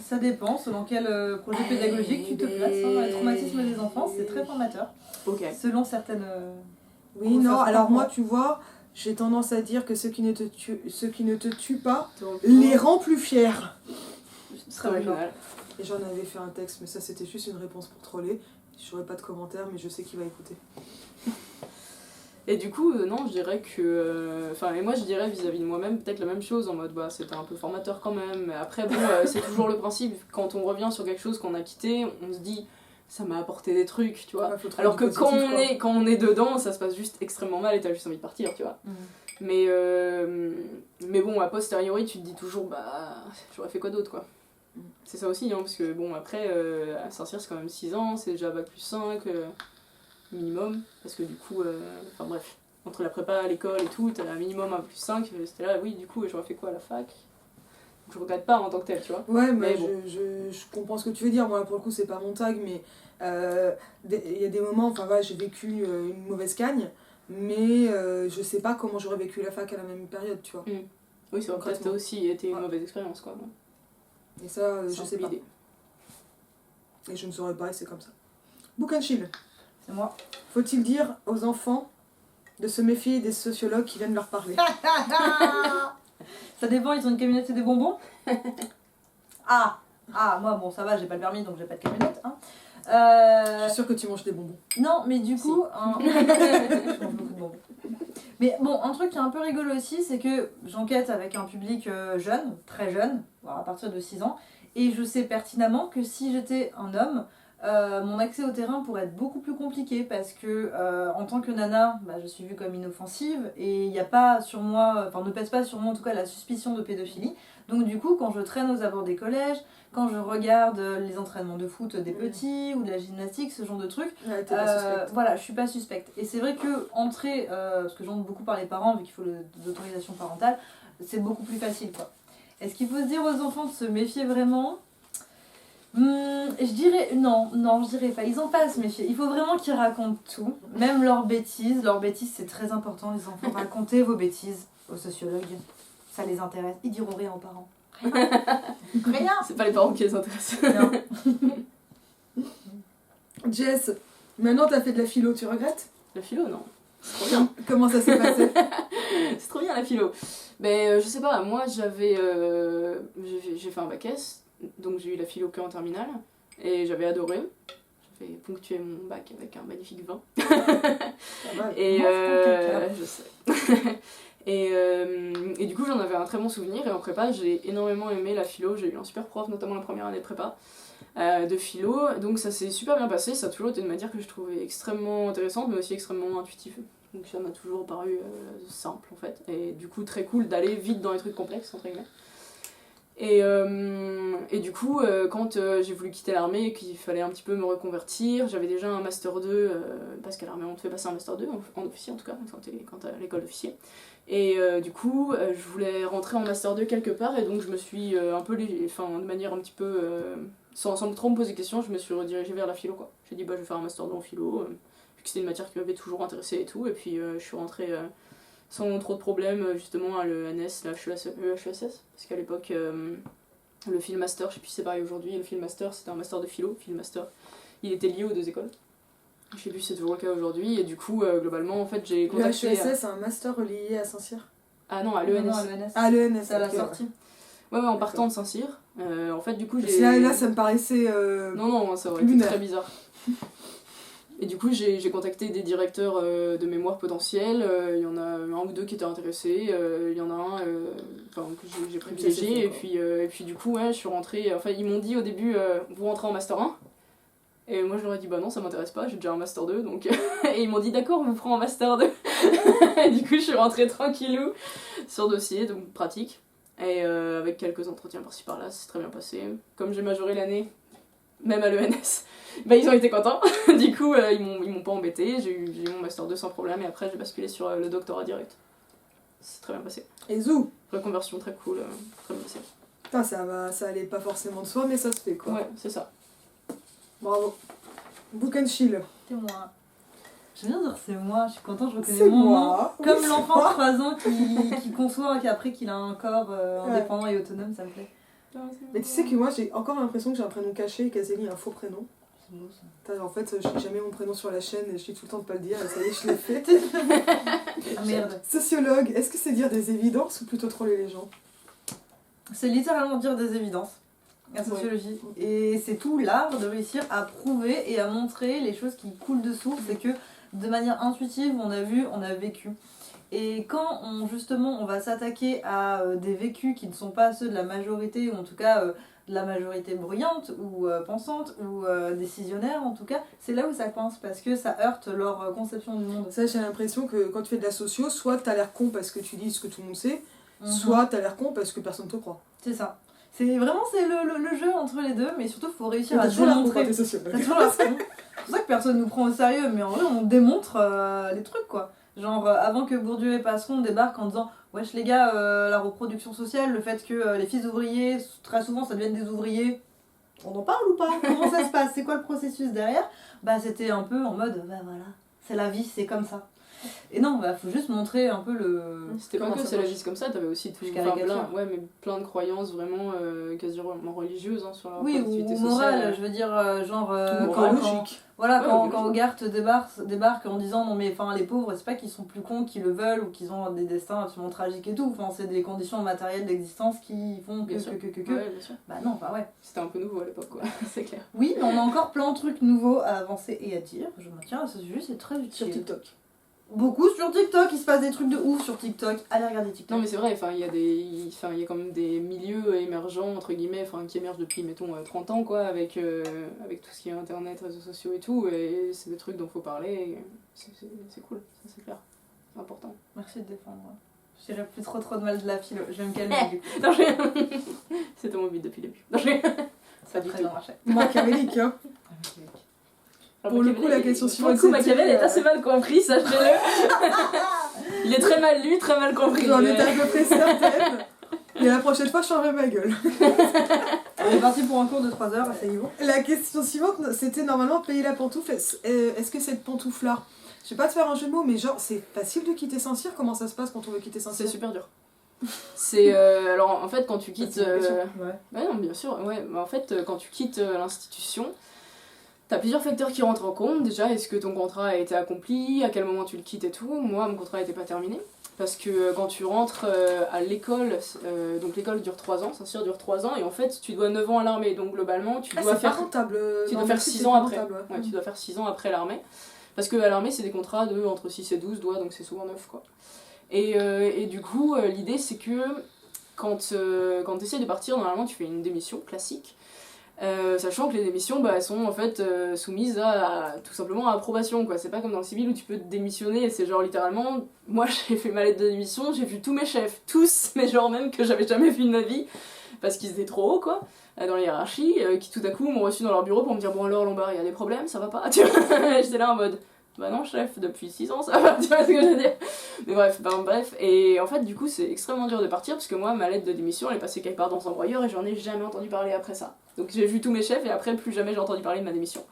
Ça dépend, selon quel projet pédagogique tu te places. Dans les traumatismes des enfants, c'est très formateur. Ok. Selon certaines... Oui, non, alors moi, tu vois, j'ai tendance à dire que ce qui ne te tue pas les rend plus fiers. Très original. Et j'en avais fait un texte, mais ça c'était juste une réponse pour troller. J'aurais pas de commentaires, mais je sais qu'il va écouter. Et du coup, non, je dirais que... et moi je dirais vis-à-vis de moi-même peut-être la même chose, en mode, c'était un peu formateur quand même. Mais après, bon, c'est toujours le principe, quand on revient sur quelque chose qu'on a quitté, on se dit, ça m'a apporté des trucs, tu vois. Alors que quand on est dedans, ça se passe juste extrêmement mal et t'as juste envie de partir, tu vois. Mais bon, a posteriori, tu te dis toujours, j'aurais fait quoi d'autre, quoi. C'est ça aussi, hein, parce que bon, après, à Saint-Cyr, c'est quand même 6 ans, c'est déjà bac plus 5 minimum, parce que du coup, bref, entre la prépa, l'école et tout, t'as un minimum un plus 5, c'était là, oui, du coup, j'aurais fait quoi à la fac? je regrette pas en tant que tel, tu vois. Ouais, Mais mais bon. je comprends ce que tu veux dire. Moi, pour le coup, c'est pas mon tag, mais il y a des moments, enfin voilà, j'ai vécu une mauvaise cagne, mais je sais pas comment j'aurais vécu la fac à la même période, tu vois. Oui, c'est vrai que ça a aussi été une Ouais. mauvaise expérience, quoi. Et ça, je Sans sais pas. l'idée. Et je ne saurais pas, et c'est comme ça. Book and chill. C'est moi. Faut-il dire aux enfants de se méfier des sociologues qui viennent leur parler? Ça dépend, ils ont une camionnette et des bonbons. Moi, bon, ça va, j'ai pas le permis donc j'ai pas de camionnette. Hein. Je suis sûre que tu manges des bonbons. Non, mais du coup. Je mange beaucoup de bonbons. Mais bon, un truc qui est un peu rigolo aussi, c'est que j'enquête avec un public jeune, très jeune, voire à partir de 6 ans, et je sais pertinemment que si j'étais un homme, mon accès au terrain pourrait être beaucoup plus compliqué parce que en tant que nana, je suis vue comme inoffensive et il n'y a pas sur moi, enfin ne pèse pas sur moi en tout cas la suspicion de pédophilie. Donc du coup, quand je traîne aux abords des collèges, quand je regarde les entraînements de foot des petits ou de la gymnastique, ce genre de trucs, Ouais, t'es pas suspecte. voilà, je suis pas suspecte. Et c'est vrai que entrer, parce que j'entre beaucoup par les parents vu qu'il faut l'autorisation parentale, c'est beaucoup plus facile quoi. Est-ce qu'il faut se dire aux enfants de se méfier vraiment ? Je dirais non, je dirais pas. Ils ont pas à se méfier. Il faut vraiment qu'ils racontent tout, même leurs bêtises. Leurs bêtises, c'est très important, les enfants. Racontez vos bêtises aux sociologues. Ça les intéresse. Ils diront rien aux parents. Rien. C'est pas les parents qui les intéressent. Non. Jess, maintenant t'as fait de la philo, tu regrettes? La philo, non. C'est trop bien. Comment ça s'est passé? C'est trop bien la philo. Je sais pas, moi j'ai fait un bac S, donc j'ai eu la philo que en terminale, et j'avais adoré. J'avais ponctué mon bac avec un magnifique 20. Pas mal. Et Moi, je sais. Et du coup, j'en avais un très bon souvenir. Et en prépa, j'ai énormément aimé la philo. J'ai eu un super prof, notamment la première année de prépa de philo. Donc ça s'est super bien passé. Ça a toujours été une matière que je trouvais extrêmement intéressante, mais aussi extrêmement intuitive. Donc ça m'a toujours paru simple en fait. Et du coup, très cool d'aller vite dans les trucs complexes, entre guillemets. Et du coup, quand j'ai voulu quitter l'armée et qu'il fallait un petit peu me reconvertir, j'avais déjà un Master 2, parce qu'à l'armée on te fait passer un Master 2, en officier en tout cas, quand t'es à l'école d'officier. Et du coup, je voulais rentrer en Master 2 quelque part, et donc je me suis de manière un petit peu, sans trop me poser de questions, je me suis redirigée vers la philo quoi. J'ai dit je vais faire un Master 2 en philo, vu que c'était une matière qui m'avait toujours intéressée et tout, et puis je suis rentrée sans trop de problèmes justement à l'ENS, la EHESS, parce qu'à l'époque le Film Master, je sais plus si c'est pareil aujourd'hui, le Film Master c'était un master de philo, Film Master, il était lié aux deux écoles. Je sais plus si c'est toujours le cas aujourd'hui, et du coup globalement en fait j'ai Le contacté... HESS, c'est un master relié à Saint-Cyr. Ah non, à l'ENS. Ah, l'ENS, C'est à la ok, sortie. Ouais, en partant de Saint-Cyr. En fait du coup j'ai... Là, ça me paraissait... Non, ça aurait été lunaire. très bizarre. Et du coup, j'ai contacté des directeurs de mémoire potentiels. Il y en a un ou deux qui étaient intéressés. Il y en a un que j'ai privilégié. Et puis, du coup, je suis rentrée. Enfin, ils m'ont dit au début, vous rentrez en Master 1. Et moi, je leur ai dit, non, ça m'intéresse pas, j'ai déjà un Master 2. Donc... et ils m'ont dit, d'accord, on vous prend en Master 2. Et du coup, je suis rentrée tranquillou sur dossier, donc pratique. Et avec quelques entretiens par-ci par-là, c'est très bien passé. Comme j'ai majoré l'année, même à l'ENS. Ils ont été contents, du coup ils m'ont pas embêté, j'ai eu mon Master 2 sans problème et après j'ai basculé sur le doctorat direct. C'est très bien passé. Et zou. Reconversion très cool, très bien passé. Putain, ça allait pas forcément de soi, mais ça se fait quoi. Ouais, c'est ça. Bravo. Book and chill. C'est moi. J'aime bien dire c'est moi, je suis contente, je reconnais C'est mon nom. moi. Oui, Comme c'est l'enfant moi. de 3 ans qui conçoit qu'après qu'il a un corps indépendant et autonome, ça me plaît. Mais tu sais que moi, j'ai encore l'impression que j'ai un prénom caché et qu'Azélie a un faux prénom. C'est beau ça. En fait, je dis jamais mon prénom sur la chaîne et je dis tout le temps de pas le dire, et ça y est, je l'ai fait. Ah merde. Sociologue, est-ce que c'est dire des évidences ou plutôt troller les gens? C'est littéralement dire des évidences, la sociologie. Ouais. Et c'est tout l'art de réussir à prouver et à montrer les choses qui coulent de source et que de manière intuitive, on a vécu. Et quand on va s'attaquer à des vécus qui ne sont pas ceux de la majorité, ou en tout cas de la majorité bruyante, ou pensante, ou décisionnaire en tout cas, c'est là où ça coince, parce que ça heurte leur conception du monde. Ça, j'ai l'impression que quand tu fais de la socio, soit t'as l'air con parce que tu dis ce que tout le monde sait, Mhm. soit t'as l'air con parce que personne te croit. C'est ça. C'est le jeu entre les deux, mais surtout il faut réussir T'as à toujours l'air con quand démontrer. t'es sociologue. T'as toujours l'air con. C'est pour ça que personne nous prend au sérieux, mais en vrai on démontre les trucs quoi. Genre avant que Bourdieu et Passeron débarquent en disant wesh les gars, la reproduction sociale, le fait que les fils ouvriers, très souvent ça devienne des ouvriers, on en parle ou pas? Comment ça se passe? C'est quoi le processus derrière? Bah c'était un peu en mode, bah voilà, c'est la vie, c'est comme ça. Et non, bah faut juste montrer un peu le... C'était pas comment que ça c'est la marche. vie comme ça, t'avais aussi tout, Je enfin, caricature. plein de croyances vraiment quasiment religieuses hein, sur la Oui, reproductivité ou sociale. morale, je veux dire, genre... Morale, Voilà, Ouais, quand biologique. Hogarth débarque en disant non mais enfin les pauvres c'est pas qu'ils sont plus cons qu'ils le veulent ou qu'ils ont des destins absolument tragiques et tout, enfin c'est des conditions matérielles d'existence qui font que Bien sûr. que. Ouais, bien sûr. Bah non, bah ouais. C'était un peu nouveau à l'époque, quoi, c'est clair. Oui, mais on a encore plein de trucs nouveaux à avancer et à dire, je me tiens à ce sujet, c'est très utile. Sur TikTok. Beaucoup sur TikTok, il se passe des trucs de ouf sur TikTok, allez regarder TikTok. Non mais c'est vrai, enfin il y a quand même des milieux émergents entre guillemets, enfin qui émergent depuis mettons 30 ans quoi, avec tout ce qui est internet, réseaux sociaux et tout, et c'est des trucs dont faut parler, et c'est cool, ça c'est clair, c'est important. Merci de défendre. Je dirais plus trop de mal de la philo, je vais me calmer du coup. Non, c'était mon but depuis le début. Non, Ça du très tout. bien marché. Machiavélique, hein. Pour le coup, la question suivante, Pour le coup, c'était, Machiavel est assez mal compris, sachez-le. Il est très mal lu, très mal compris. J'en mais- étais à peu près certaine. Et la prochaine fois, je changerai ma gueule. On est parti pour un cours de 3 heures, asseyez-vous. La question suivante, c'était normalement payer la pantoufle. Est-ce que cette pantoufle-là, je vais pas te faire un jeu de mots, mais genre, c'est facile de quitter Saint-Cyr? Comment ça se passe quand on veut quitter C'est Saint-Cyr? super dur. C'est alors en fait quand tu quittes Ouais. ouais non bien sûr ouais mais en fait quand tu quittes l'institution t'as plusieurs facteurs qui rentrent en compte. Déjà, est-ce que ton contrat a été accompli, à quel moment tu le quittes et tout. Moi mon contrat n'était pas terminé parce que quand tu rentres à l'école, donc l'école dure 3 ans, Saint-Cyr dure 3 ans et en fait tu dois 9 ans à l'armée, donc globalement tu Ah, dois c'est pas faire rentable. tu Dans dois le faire métier, 6 c'est ans pas après. rentable, ouais. Ouais, tu dois faire 6 ans après l'armée. Parce que à l'armée, c'est des contrats de entre 6 et 12 doigts, donc c'est souvent 9 quoi. Et du coup, l'idée c'est que quand tu essaies de partir, normalement tu fais une démission classique. Sachant que les démissions elles sont en fait soumises à tout simplement à approbation quoi. C'est pas comme dans le civil où tu peux démissionner et c'est genre littéralement moi j'ai fait ma lettre de démission, j'ai vu tous mes chefs, tous, mais genre même que j'avais jamais vu de ma vie parce qu'ils étaient trop hauts quoi dans la hiérarchie, qui tout à coup m'ont reçu dans leur bureau pour me dire bon alors Lombard il y a des problèmes, ça va pas, tu vois. J'étais là en mode bah non chef, depuis 6 ans ça va, tu vois ce que je veux dire. Mais bref, et en fait du coup c'est extrêmement dur de partir parce que moi ma lettre de démission elle est passée quelque part dans un broyeur et j'en ai jamais entendu parler après ça. Donc j'ai vu tous mes chefs et après plus jamais j'ai entendu parler de ma démission.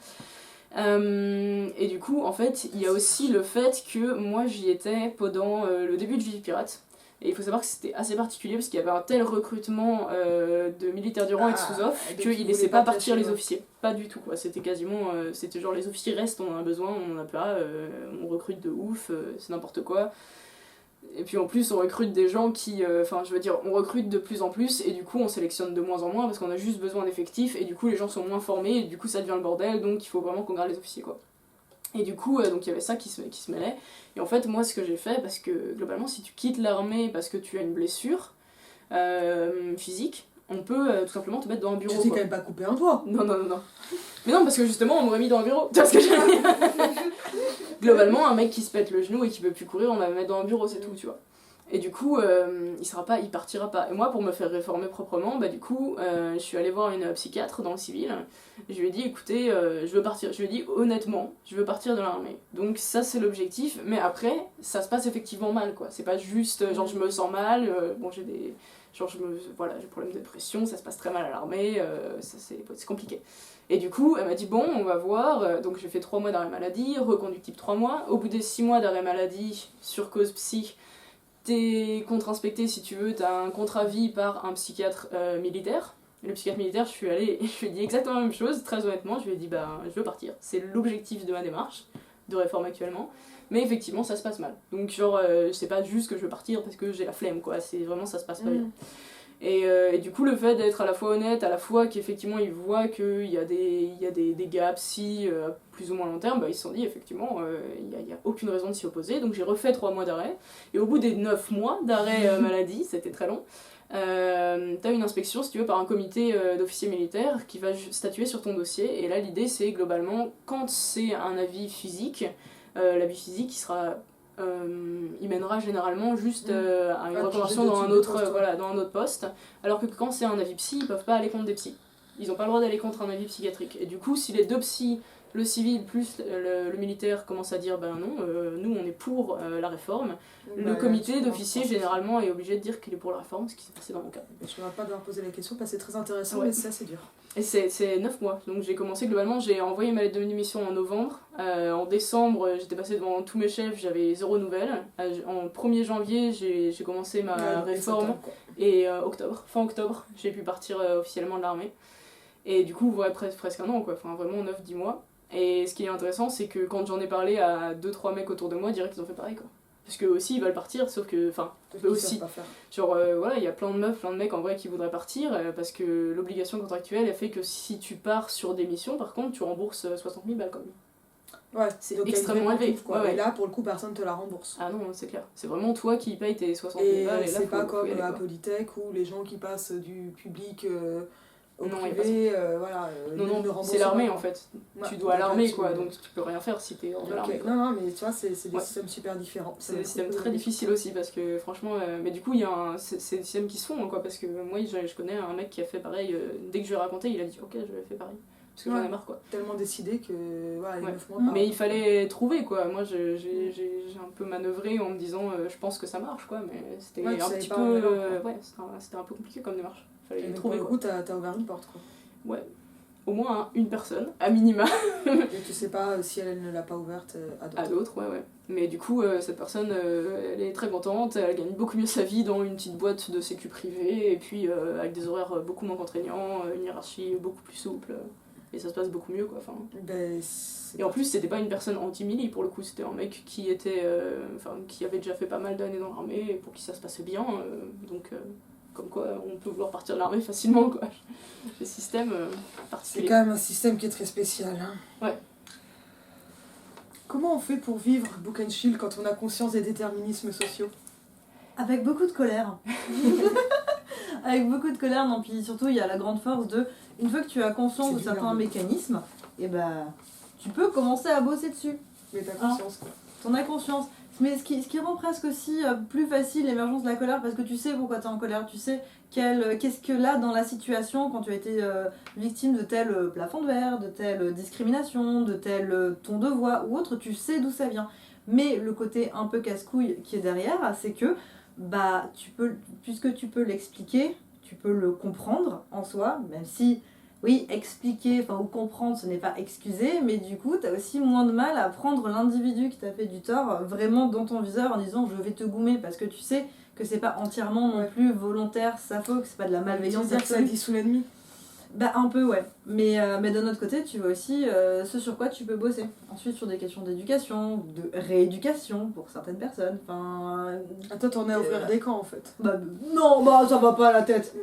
Et du coup en fait il y a aussi le fait que moi j'y étais pendant le début de Vie Pirate. Et il faut savoir que c'était assez particulier parce qu'il y avait un tel recrutement de militaires du rang et de sous-off donc qu'ils ils laissaient voulaient pas pas partir lâcher, les ouais. officiers. Pas du tout quoi, c'était quasiment, c'était genre les officiers restent, on en a besoin, on en a pas, on recrute de ouf, c'est n'importe quoi. Et puis en plus on recrute des gens qui, enfin je veux dire, on recrute de plus en plus et du coup on sélectionne de moins en moins parce qu'on a juste besoin d'effectifs et du coup les gens sont moins formés et du coup ça devient le bordel donc il faut vraiment qu'on garde les officiers quoi. Et du coup, donc il y avait ça qui se mêlait. Et en fait, moi, ce que j'ai fait, parce que globalement, si tu quittes l'armée parce que tu as une blessure physique, on peut tout simplement te mettre dans un bureau. Tu t'es quoi. quand même pas coupé un doigt. Non. Mais non, parce que justement, on m'aurait mis dans un bureau. Tu vois ce que je veux dire. Globalement, un mec qui se pète le genou et qui peut plus courir, on va le mettre dans un bureau, c'est tout, tu vois. Et du coup, il partira pas. Et moi, pour me faire réformer proprement, bah du coup, je suis allée voir une psychiatre dans le civil. Je lui ai dit, écoutez, je veux partir. Je lui ai dit, honnêtement, je veux partir de l'armée. Donc ça, c'est l'objectif. Mais après, ça se passe effectivement mal, quoi. C'est pas juste, genre, je me sens mal. Bon, j'ai des... Genre, j'ai problème de dépression, ça se passe très mal à l'armée. C'est compliqué. Et du coup, elle m'a dit, bon, on va voir. Donc j'ai fait 3 mois d'arrêt maladie, reconductible 3 mois. Au bout des 6 mois d'arrêt maladie, sur cause psy, t'es contre-inspecté si tu veux, t'as un contre-avis par un psychiatre militaire. Et le psychiatre militaire, je suis allée et je lui ai dit exactement la même chose, très honnêtement, je lui ai dit bah je veux partir. C'est l'objectif de ma démarche de réforme actuellement. Mais effectivement, ça se passe mal. Donc genre, c'est pas juste que je veux partir parce que j'ai la flemme quoi, c'est vraiment ça se passe pas bien. Et du coup, le fait d'être à la fois honnête, à la fois qu'effectivement ils voient qu'il y a des gaps si plus ou moins long terme, bah, ils se sont dit effectivement il n'y a aucune raison de s'y opposer. Donc j'ai refait 3 mois d'arrêt. Et au bout des 9 mois d'arrêt maladie, c'était très long, t'as une inspection si tu veux par un comité d'officiers militaires qui va statuer sur ton dossier. Et là l'idée c'est globalement quand c'est un avis physique, l'avis physique il sera... il mènera généralement juste à une reconversion dans un autre poste, alors que quand c'est un avis psy, ils peuvent pas aller contre des psys. Ils ont pas le droit d'aller contre un avis psychiatrique. Et du coup, si les deux psys le civil plus le militaire commence à dire ben non, nous on est pour la réforme. Le comité d'officiers généralement est obligé de dire qu'il est pour la réforme, ce qui s'est passé dans mon cas. Je ne vais pas devoir poser la question parce que c'est très intéressant, Ouais. mais c'est assez dur. Et c'est 9 mois, donc j'ai commencé globalement, j'ai envoyé ma lettre de démission en novembre. En décembre, j'étais passée devant tous mes chefs, j'avais 0 nouvelles. En 1er janvier, j'ai commencé ma réforme. Et fin octobre, j'ai pu partir officiellement de l'armée. Et du coup, ouais, presque un an, quoi. Enfin, vraiment 9-10 mois. Et ce qui est intéressant, c'est que quand j'en ai parlé à 2-3 mecs autour de moi, direct ils ont fait pareil, quoi. Parce qu'eux aussi, ils veulent partir, sauf que, enfin, eux aussi. Genre, voilà, il y a plein de meufs, plein de mecs en vrai qui voudraient partir, parce que l'obligation contractuelle, elle fait que si tu pars sur des missions, par contre, tu rembourses 60 000 balles, quand même. Ouais, c'est donc extrêmement élevé. Quoi. Ouais. Et là, pour le coup, personne te la rembourse. Ah non, c'est clair. C'est vraiment toi qui payes tes 60 000 balles. Et là, c'est pas comme à Polytech où les gens qui passent du public au privé, voilà. Non, c'est l'armée en fait. Ouais, tu dois à l'armée quoi, donc tu peux rien faire si t'es hors de l'armée. Non, mais tu vois, c'est des systèmes super différents. C'est des systèmes très difficiles aussi parce que franchement, mais du coup, c'est des systèmes qui se font quoi, parce que moi je connais un mec qui a fait pareil, dès que je lui ai raconté, il a dit ok, je vais faire pareil. Parce que j'en ai marre quoi. Tellement décidé que voilà, les 9 mois. Mais il fallait trouver quoi. Moi j'ai un peu manœuvré en me disant je pense que ça marche quoi, mais c'était un petit peu. C'était un peu compliqué comme démarche. Fallait trouver pour le coup, t'as ouvert une porte quoi. Ouais. Au moins une personne, à minima. Et tu sais pas si elle ne l'a pas ouverte à d'autres. À d'autres, ouais. Mais du coup, cette personne, elle est très contente, elle gagne beaucoup mieux sa vie dans une petite boîte de sécu privée, et puis avec des horaires beaucoup moins contraignants, une hiérarchie beaucoup plus souple, et ça se passe beaucoup mieux, quoi. Enfin. Et en plus, c'était pas une personne anti-mili, pour le coup, c'était un mec qui était, qui avait déjà fait pas mal d'années dans l'armée, et pour qui ça se passait bien, donc... comme quoi on peut vouloir partir de l'armée facilement quoi. Le système particulier. C'est quand même un système qui est très spécial. Hein. Ouais. Comment on fait pour vivre Book and Chill quand on a conscience des déterminismes sociaux? Avec beaucoup de colère. Avec beaucoup de colère, non, puis surtout il y a la grande force de, une fois que tu as conscience de certains mécanismes, et tu peux commencer à bosser dessus. Mais t'as conscience quoi. T'en as conscience. Mais ce qui rend presque aussi plus facile l'émergence de la colère, parce que tu sais pourquoi t'es en colère, tu sais qu'est-ce que là dans la situation, quand tu as été victime de tel plafond de verre, de telle discrimination, de tel ton de voix ou autre, tu sais d'où ça vient. Mais le côté un peu casse-couille qui est derrière, c'est que puisque tu peux l'expliquer, tu peux le comprendre en soi, même si... Oui, expliquer ou comprendre, ce n'est pas excuser, mais du coup, t'as aussi moins de mal à prendre l'individu qui t'a fait du tort vraiment dans ton viseur en disant je vais te goumer, parce que tu sais que c'est pas entièrement non plus volontaire, ça faut, que c'est pas de la malveillance. Tu veux dire que ça dissout l'ennemi ? Un peu, ouais. Mais d'un autre côté, tu vois aussi ce sur quoi tu peux bosser. Ensuite, sur des questions d'éducation, de rééducation pour certaines personnes. Toi, t'en es à ouvrir des camps en fait. Non, ça va pas à la tête.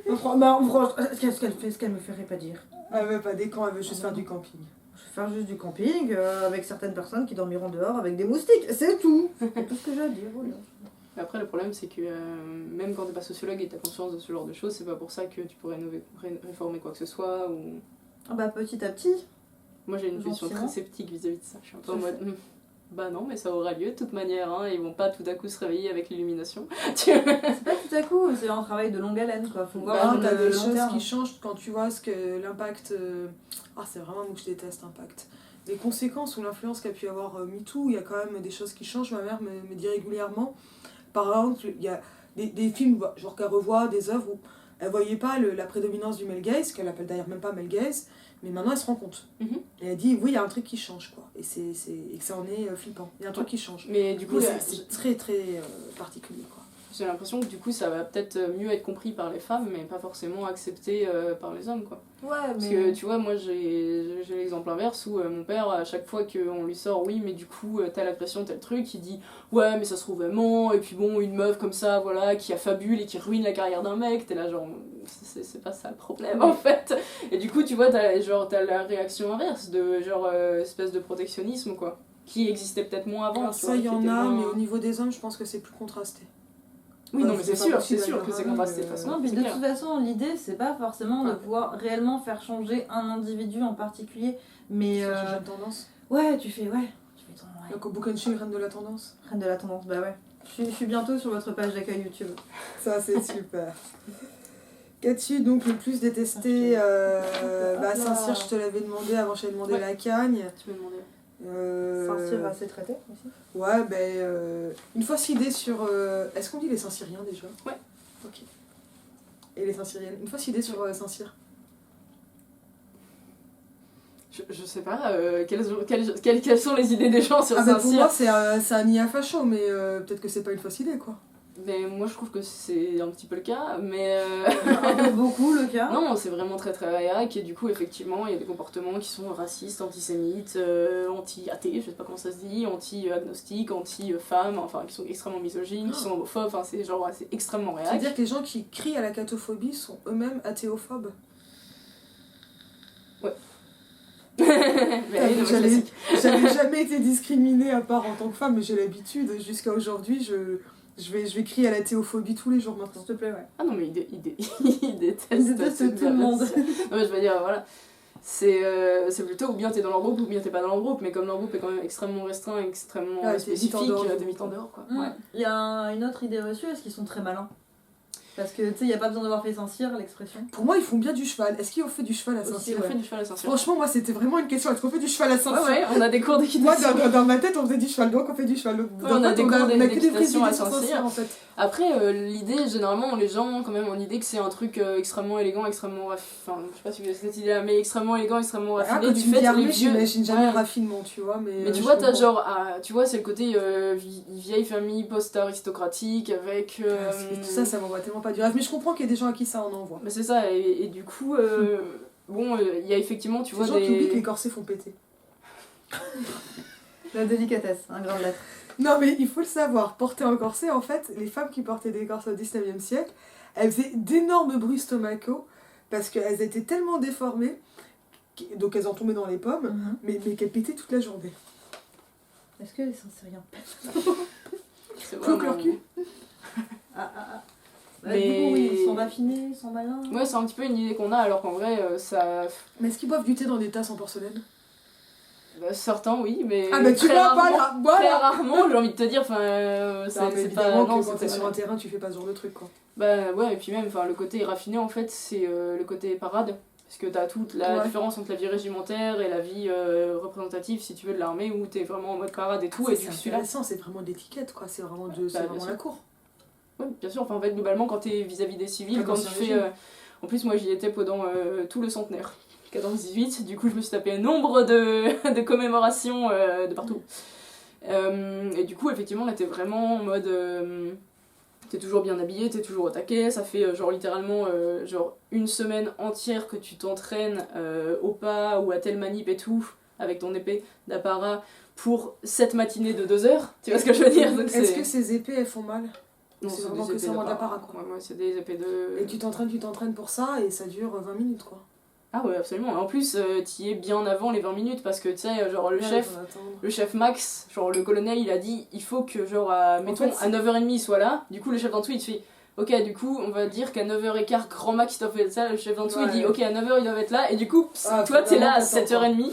Qu'est-ce qu'elle me ferait pas dire ? Elle veut pas des camps, elle veut juste faire du camping. Je vais faire juste du camping avec certaines personnes qui dormiront dehors avec des moustiques. C'est tout. C'est tout ce que j'ai à dire. Voilà. Après, le problème, c'est que même quand t'es pas sociologue et t'as conscience de ce genre de choses, c'est pas pour ça que tu pourrais réformer quoi que ce soit. Ou... petit à petit. Moi, j'ai une position très sceptique vis-à-vis de ça. Je suis un peu en mode, bah non, mais ça aura lieu de toute manière. Hein, ils vont pas tout à coup se réveiller avec l'illumination. C'est pas tout à coup, c'est un travail de longue haleine, quoi. Faut voir t'as des choses qui changent quand tu vois ce que l'impact. C'est vraiment un mot que je déteste, impact. Les conséquences ou l'influence qu'a pu avoir MeToo, il y a quand même des choses qui changent. Ma mère me dit régulièrement. Par exemple, il y a des films, genre qu'elle revoit, des œuvres où elle voyait pas la prédominance du male gaze, qu'elle appelle d'ailleurs même pas male gaze, mais maintenant elle se rend compte. Et elle dit, oui, il y a un truc qui change, quoi. Et que ça en est flippant. Il y a un truc qui change. Mais du coup, c'est très très particulier, quoi. J'ai l'impression que du coup ça va peut-être mieux être compris par les femmes, mais pas forcément accepté par les hommes, quoi. Ouais, mais... Parce que tu vois, moi j'ai l'exemple inverse où mon père, à chaque fois qu'on lui sort, oui, mais du coup, telle agression, tel truc, il dit ouais, mais ça se trouve vraiment, et puis bon, une meuf comme ça, voilà, qui affabule et qui ruine la carrière d'un mec, t'es là genre, c'est pas ça le problème en fait. Et du coup, tu vois, t'as la réaction inverse, de genre espèce de protectionnisme, quoi, qui existait peut-être moins avant. Alors ça, il y en a, mais au niveau des hommes, je pense que c'est plus contrasté. Oui, non, mais c'est sûr que c'est contrasté de toute façon. Non, mais de toute façon, l'idée, c'est pas forcément de pouvoir réellement faire changer un individu en particulier, mais... Changer de tendance. Ouais, tu fais ton... Donc au Book and Chill, reine de la tendance. Reine de la tendance, bah ouais. Je suis bientôt sur votre page d'accueil YouTube. Ça, c'est super. Qu'as-tu donc le plus détesté Hop là. Saint-Cyr, je te l'avais demandé avant, j'avais demandé Ouais. la Cagne. Tu m'as demandé. Saint-Cyr assez traité aussi. Ouais, une fausse idée sur. Est-ce qu'on dit les Saint-Cyriens déjà? Ouais. Ok. Et les Saint-Cyriennes. Une fausse idée sur Saint-Cyr. Je sais pas, quelles sont les idées des gens sur Pour moi, Saint-Cyr. c'est un IA facho, mais peut-être que c'est pas une fausse idée, quoi. Mais moi je trouve que c'est un petit peu le cas, mais Un peu beaucoup le cas. non, c'est vraiment très très réac et du coup effectivement il y a des comportements qui sont racistes, antisémites, anti-athées, je sais pas comment ça se dit, anti-agnostiques, anti-femmes, enfin qui sont extrêmement misogynes, qui sont homophobes, enfin c'est genre c'est extrêmement réac. C'est-à-dire que les gens qui crient à la catophobie sont eux-mêmes athéophobes. Mais oui, non, mais J'avais classique. j'avais jamais été discriminée à part en tant que femme, mais j'ai l'habitude. Jusqu'à aujourd'hui, je vais crier à la théophobie tous les jours maintenant. S'il te plaît, ouais. Ah non mais il déteste Il déteste tout le monde. Non mais je veux dire voilà. C'est plutôt ou bien t'es dans leur groupe ou bien t'es pas dans leur groupe, mais comme leur groupe est quand même extrêmement restreint, extrêmement Ouais, t'es spécifique, vite en dehors du t'es vite en dehors quoi. Ouais. Il y a une autre idée reçue, est-ce qu'ils sont très malins? Parce que tu sais, il n'y a pas besoin d'avoir fait Saint-Cyr, l'expression. Pour moi, ils font bien du cheval. Est-ce qu'ils ont fait du cheval à Aussi, Saint-Cyr? on fait du cheval à Saint-Cyr. Franchement, moi, c'était vraiment une question. Est-ce qu'on fait du cheval à Ouais, Saint-Cyr? ouais, on a des cours Moi, d'équitation. dans ma tête, on faisait du cheval, donc on fait du cheval. Donc, Ouais, on a des cours on a que des d'équitation à prises sur Saint-Cyr. en fait. Après, l'idée, généralement, les gens, quand même, ont l'idée que c'est un truc extrêmement élégant, extrêmement enfin, je sais pas si vous avez cette idée-là, mais extrêmement élégant, extrêmement Ah, raffiné, quand du tu me fait dis que les armé, vieux... j'imagine jamais Ouais. raffinement, tu vois. Mais tu je vois, t'as comprends. genre, tu vois, c'est le côté vieille famille post-aristocratique avec... Tout ça, ça m'envoie tellement pas du rêve. Mais je comprends qu'il y a des gens à qui ça en envoie. Mais c'est ça, et du coup, bon, il y a effectivement, tu Tu vois, vois, gens qui oublient que les des... corsets font péter. La délicatesse, un grand lettre. Non, mais il faut le savoir. Porter un corset, en fait, les femmes qui portaient des corsets au 19e siècle, elles faisaient d'énormes bruits stomacaux parce qu'elles étaient tellement déformées, donc elles en tombaient dans les pommes, mais qu'elles pétaient toute la journée. Est-ce que les Saint-Cyriens c'est Cloque vraiment- leur cul. Ah. Mais- Du coup, oui, ils sont raffinés, ils sont malins. Ouais, c'est un petit peu une idée qu'on a, alors qu'en vrai, ça... Mais est-ce qu'ils boivent du thé dans des tasses en porcelaine? Bah, certains, oui, mais... Ah, mais tu très vois pas rarement- là, Très voilà. rarement, j'ai envie de te dire, enfin, Non, mais c'est pas... évidemment Non, que quand c'est t'es pas sur vrai. un terrain, tu fais pas ce genre de truc, quoi. Bah ouais, et puis même, enfin, le côté raffiné, en fait, c'est le côté parade. Parce que t'as toute la Ouais. différence entre la vie régimentaire et la vie représentative, si tu veux, de l'armée, où t'es vraiment en mode parade et tout, Ça, et c'est du coup, celui-là... intéressant, c'est vraiment de l'étiquette, quoi. C'est vraiment, Bah, c'est bien vraiment sûr. la cour. Ouais, bien sûr, enfin, en fait, globalement, quand t'es vis-à-vis des civils, Comme quand tu l'ancien fais... régime. En plus, moi, j'y étais pendant tout le centenaire. 14-18, du coup, je me suis tapé un nombre de commémorations de partout. Et du coup, effectivement, là, t'es vraiment en mode... t'es toujours bien habillé, t'es toujours au taquet, ça fait genre littéralement genre une semaine entière que tu t'entraînes au pas ou à telle manip et tout, avec ton épée d'apparat, pour cette matinée de 2 heures, tu vois ce que je veux dire? Donc, Est-ce que ces épées, elles font mal? Non, c'est des vraiment que épées ça en d'apparat. d'apparat, quoi. Ouais, c'est des épées de... Et tu t'entraînes pour ça, et ça dure 20 minutes, quoi. Ah ouais, absolument. En plus, t'y es bien avant les 20 minutes, parce que tu sais, genre le Ouais, chef... faut attendre. Le chef Max, genre le colonel, il a dit il faut que genre mettons fait, à 9h30 il soit là. Du coup le chef d'en dessous il te fait ok, du coup on va dire qu'à 9h15 grand max il t'en fait ça. Le chef d'en dessous il dit Ouais. ok, à 9h ils doivent être là. Et du coup Ah, toi faut t'es là à vraiment t'attendre, 7h30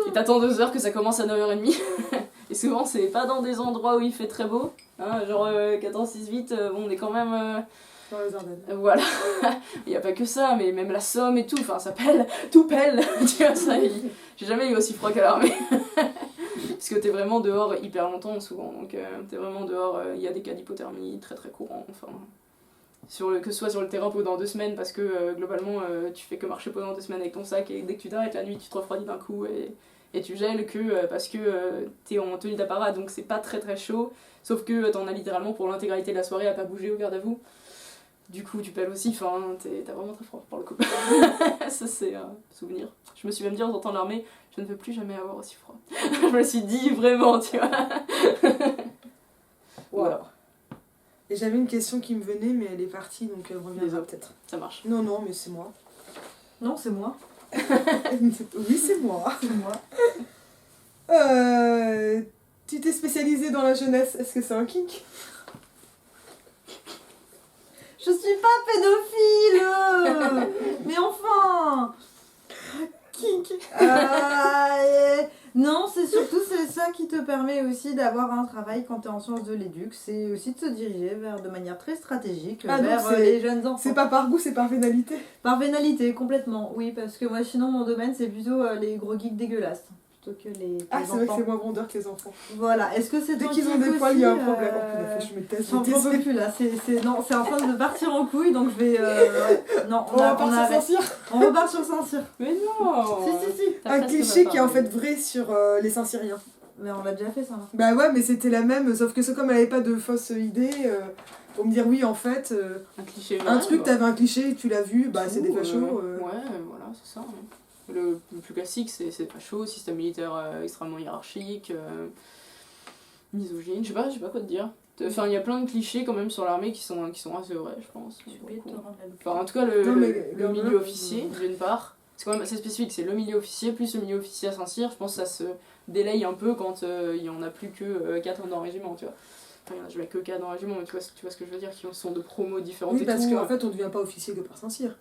et t'attends 2 heures que ça commence à 9h30. Et souvent c'est pas dans des endroits où il fait très beau, hein, genre 14-6-8, bon, on est quand même Dans les Ardennes. voilà. Il y a pas que ça, mais même la Somme et tout, enfin ça pèle, tout pèle. Tu vois ça, j'ai jamais eu aussi froid qu'à l'armée. Parce que t'es vraiment dehors hyper longtemps souvent, donc t'es vraiment dehors, il y a des cas d'hypothermie très très courants, enfin... que ce soit sur le terrain pendant 2 semaines, parce que globalement tu fais que marcher pendant 2 semaines avec ton sac, et dès que tu t'arrêtes la nuit tu te refroidis d'un coup, et tu gèles que parce que t'es en tenue d'apparat, donc c'est pas très très chaud, sauf que t'en as littéralement pour l'intégralité de la soirée à pas bouger au garde à vous. Du coup, tu pèles aussi, enfin, t'as vraiment très froid pour le coup. Ça, c'est un souvenir. Je me suis même dit en sortant de l'armée, je ne veux plus jamais avoir aussi froid. Je me suis dit vraiment, tu vois. Voilà, Et j'avais une question qui me venait, mais elle est partie, donc elle reviendra Désolé. peut-être. ça marche. Non, mais c'est moi. Non, c'est moi. Oui, c'est moi. C'est moi. Tu t'es spécialisée dans la jeunesse, est-ce que c'est un kink? Je suis pas pédophile. Mais enfin. Kink. Non, c'est surtout c'est ça qui qui te permet aussi d'avoir un travail quand tu es en sciences de l'éduc, c'est aussi de se diriger vers de manière très stratégique vers les jeunes enfants. C'est pas par goût, c'est par vénalité. Par vénalité, complètement, oui, parce que moi sinon mon domaine c'est plutôt les gros geeks dégueulasses. Que les c'est enfants. vrai que c'est moins vendeur que les enfants. Voilà, est-ce que c'est dès qu'ils ont des poils, il y a un problème. Je me teste. J'en peux plus là, c'est en train de partir en couille donc je vais. Non, on repart sur Saint-Cyr. On repart sur Saint-Cyr. Mais non. Si. Un cliché qui est en fait vrai sur les Saint-Cyriens. Mais on l'a déjà fait ça. Hein. Bah ouais, mais c'était la même, sauf que comme elle avait pas de fausses idées, pour me dire oui en fait. Un cliché. Un truc, t'avais un cliché, tu l'as vu, bah c'est des fachos. Ouais, voilà, c'est ça. Hein. Le plus classique, c'est facho, système militaire extrêmement hiérarchique, misogyne, je sais pas quoi te dire. Enfin, il y a plein de clichés quand même sur l'armée qui sont assez vrais, je pense. Enfin, en tout cas, le milieu officier, d'une part, c'est quand même assez spécifique, c'est le milieu officier plus le milieu officier à Saint-Cyr, je pense que ça se délaye un peu quand il y en a plus que 4 dans le régiment, tu vois. Enfin, il y en a jamais que 4 dans le régiment, mais tu vois ce que je veux dire, qui sont de promos différentes oui, et parce tout. qu'en fait, on devient pas officier que par Saint-Cyr.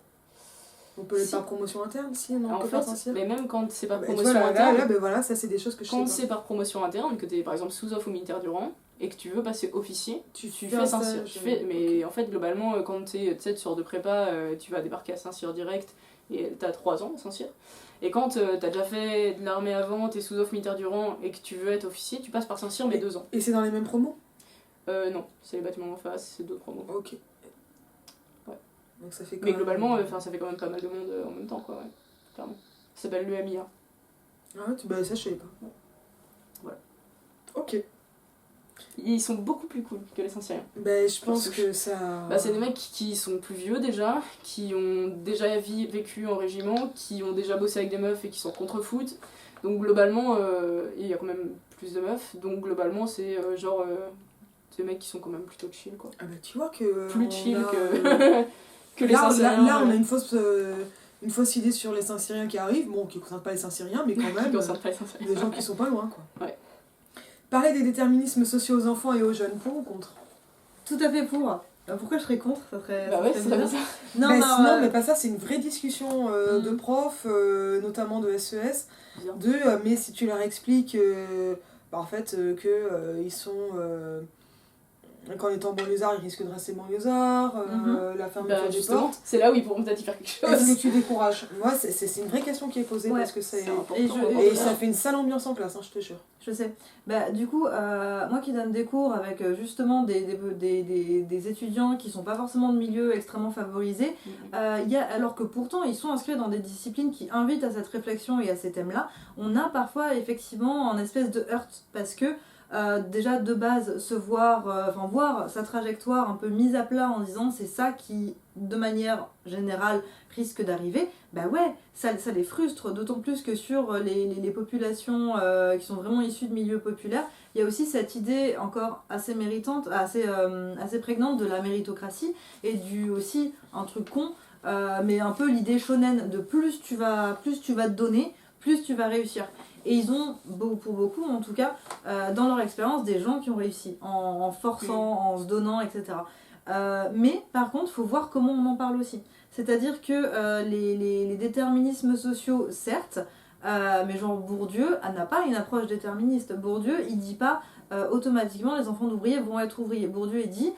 On peut être par promotion interne, si, non, en que fait, par Saint-Cyr. mais même quand c'est par promotion vois, interne, là, ben voilà, ça c'est des choses que je sais pas. Quand c'est par promotion interne, que tu es par exemple sous-off ou militaire du rang, et que tu veux passer officier, tu fais Saint-Cyr. Mais en fait, globalement, quand tu es sur de prépa, tu vas débarquer à Saint-Cyr direct, et tu as 3 ans à Saint-Cyr. Et quand tu as déjà fait de l'armée avant, tu es sous-off militaire du rang, et que tu veux être officier, tu passes par Saint-Cyr, mais 2 ans. Et c'est dans les mêmes promos ? Non, c'est les bâtiments en face, c'est d'autres promos. Ok. Donc ça fait mais globalement, ça fait quand même pas mal de monde en même temps, quoi, ouais, clairement. Ça s'appelle l'EMIA. Ah, bah ça je savais pas. Voilà. Ok. Ils sont beaucoup plus cool que les Saint-Cyriens. Bah je pense que ça... Bah c'est des mecs qui sont plus vieux déjà, qui ont déjà vécu en régiment, qui ont déjà bossé avec des meufs et qui sont contre-foot. Donc globalement, il y a quand même plus de meufs, donc globalement c'est des mecs qui sont quand même plutôt chill, quoi. Ah bah tu vois que... Plus chill que les Saint-Cyriens. Là on a une fausse idée sur les Saint-Cyriens qui arrivent, bon qui ne concernent pas les Saint-Cyriens, mais quand même des gens qui sont pas loin, quoi. Ouais. Parler des déterminismes sociaux aux enfants et aux jeunes, pour ou contre ? Tout à fait pour. Pourquoi je serais contre ? Ça serait, bah ouais, ça serait bizarre. Non, mais pas ça, c'est une vraie discussion de profs, notamment de SES, mais si tu leur expliques en fait que ils sont... Quand on est en banlieusard, ils risquent de rester banlieusards, la fermeture des portes. C'est là où ils pourront peut-être y faire quelque chose. Est-ce que tu décourages ? Moi, c'est une vraie question qui est posée parce que c'est important. Et ça fait une sale ambiance en classe, hein, je te jure. Je sais. Bah, du coup, moi qui donne des cours avec justement des étudiants qui sont pas forcément de milieu extrêmement favorisés, alors que pourtant ils sont inscrits dans des disciplines qui invitent à cette réflexion et à ces thèmes-là, on a parfois effectivement un espèce de heurt parce que déjà de base se voir sa trajectoire un peu mise à plat en disant c'est ça qui de manière générale risque d'arriver, bah ouais, ça les frustre, d'autant plus que sur les populations qui sont vraiment issues de milieux populaires, il y a aussi cette idée encore assez méritante, assez prégnante de la méritocratie et du aussi un truc con, mais un peu l'idée shonen de plus tu vas te donner, plus tu vas réussir. Et ils ont, pour beaucoup en tout cas, dans leur expérience, des gens qui ont réussi, en forçant, en se donnant, etc. Mais par contre, il faut voir comment on en parle aussi. C'est-à-dire que les déterminismes sociaux, certes, mais genre Bourdieu n'a pas une approche déterministe. Bourdieu, il dit pas automatiquement les enfants d'ouvriers vont être ouvriers. Bourdieu, il dit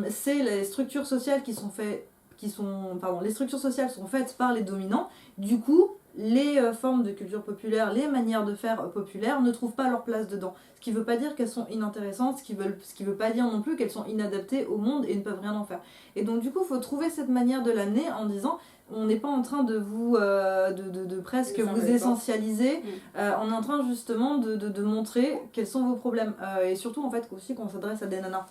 c'est les structures sociales les structures sociales sont faites par les dominants. Du coup, les formes de culture populaire, les manières de faire populaires ne trouvent pas leur place dedans. Ce qui veut pas dire qu'elles sont inintéressantes, ce qui veut pas dire non plus qu'elles sont inadaptées au monde et ne peuvent rien en faire. Et donc du coup, il faut trouver cette manière de l'amener en disant on n'est pas en train de vous de presque vous essentialiser, on est en train justement de montrer quels sont vos problèmes et surtout en fait aussi qu'on s'adresse à des nanas.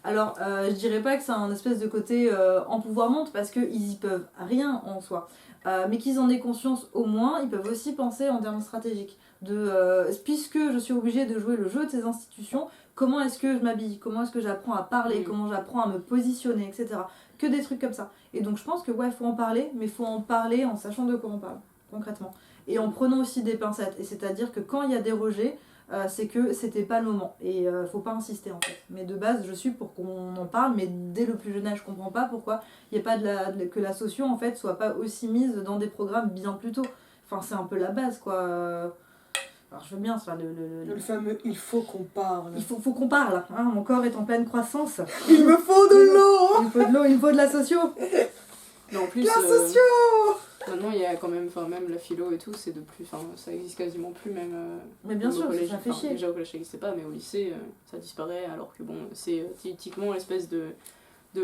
Alors, je dirais pas que c'est un espèce de côté empouvoirment parce qu'ils y peuvent rien en soi. Mais qu'ils en aient conscience au moins, ils peuvent aussi penser en termes stratégiques. Puisque je suis obligée de jouer le jeu de ces institutions, comment est-ce que je m'habille, comment est-ce que j'apprends à parler, comment j'apprends à me positionner, etc. Que des trucs comme ça. Et donc je pense que faut en parler, mais faut en parler en sachant de quoi on parle, concrètement. Et en prenant aussi des pincettes. Et c'est-à-dire que quand il y a des rejets, c'est que c'était pas le moment et faut pas insister en fait. Mais de base je suis pour qu'on en parle, mais dès le plus jeune âge je comprends pas pourquoi il n'y a pas que la socio en fait soit pas aussi mise dans des programmes bien plus tôt. Enfin c'est un peu la base quoi. Alors je veux bien, ça, Le fameux il faut qu'on parle. il faut qu'on parle, hein, mon corps est en pleine croissance. Il me faut de l'eau. Il me faut de l'eau, il me faut de la socio. Mais en plus, La socio. maintenant il y a quand même, enfin même la philo et tout, c'est de plus, enfin ça existe quasiment plus même. Mais bien même au sûr, collège, ça fait enfin, chier. déjà au collège ça n'existait pas, mais au lycée ça disparaît alors que bon, c'est typiquement l'espèce de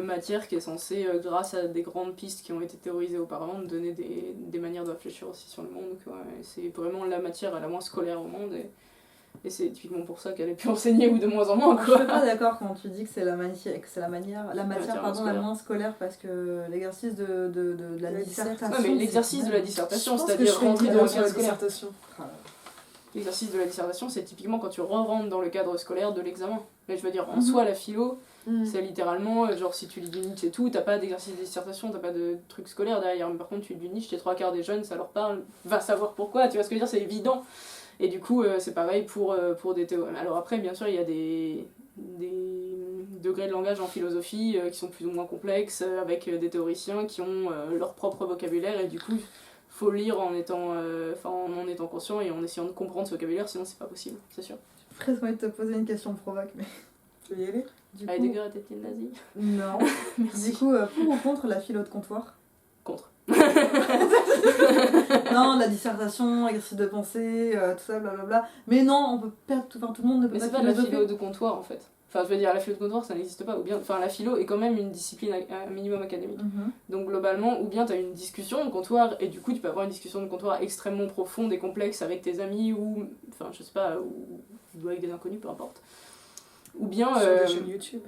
matière qui est censée, grâce à des grandes pistes qui ont été théorisées auparavant, de donner des manières de réfléchir aussi sur le monde, quoi. Et c'est vraiment la matière la moins scolaire au monde et c'est typiquement pour ça qu'elle est plus enseignée ou de moins en moins, Je quoi. suis pas d'accord quand tu dis que c'est la matière, la matière pardon, la scolaire. moins scolaire parce que l'exercice de la La dissertation. Ouais, mais l'exercice c'est de la Je dissertation, pense que je c'est-à-dire ferai une rentrer dans vidéo le sur cadre la scolaire. dissertation. L'exercice de la dissertation, c'est typiquement quand tu rentres dans le cadre scolaire de l'examen. Mais je veux dire, en Mhm. soi, la philo, Mm. c'est littéralement, genre si tu lis du Nietzsche et tout, t'as pas d'exercice de dissertation, t'as pas de truc scolaire derrière. Mais par contre, tu lis du Nietzsche, les 3/4 des jeunes, ça leur parle, va savoir pourquoi, tu vois ce que je veux dire, c'est évident. Et du coup, c'est pareil pour des théorèmes. Alors après, bien sûr, il y a des degrés de langage en philosophie qui sont plus ou moins complexes, avec des théoriciens qui ont leur propre vocabulaire, et du coup, faut lire en étant conscient et en essayant de comprendre ce vocabulaire, sinon c'est pas possible, c'est sûr. J'ai presque envie de te poser une question provoque, mais Tu veux y aller? du coup... Heidegger était-il nazi? Non. Merci. Du coup, pour ou contre la philo de comptoir? Contre. Non, la dissertation, exercice de pensée, tout ça, blablabla. Mais non, on peut perdre tout, enfin, tout le monde ne peut Mais pas c'est pas de la philosopher. philo de comptoir en fait. Enfin, je veux dire, la philo de comptoir ça n'existe pas. Ou bien, enfin, la philo est quand même une discipline à un minimum académique. Mhm. Donc globalement, ou bien t'as une discussion de comptoir et du coup tu peux avoir une discussion de comptoir extrêmement profonde et complexe avec tes amis ou, enfin, je sais pas, ou avec des inconnus, peu importe. Ou bien. Sur des chaînes YouTube.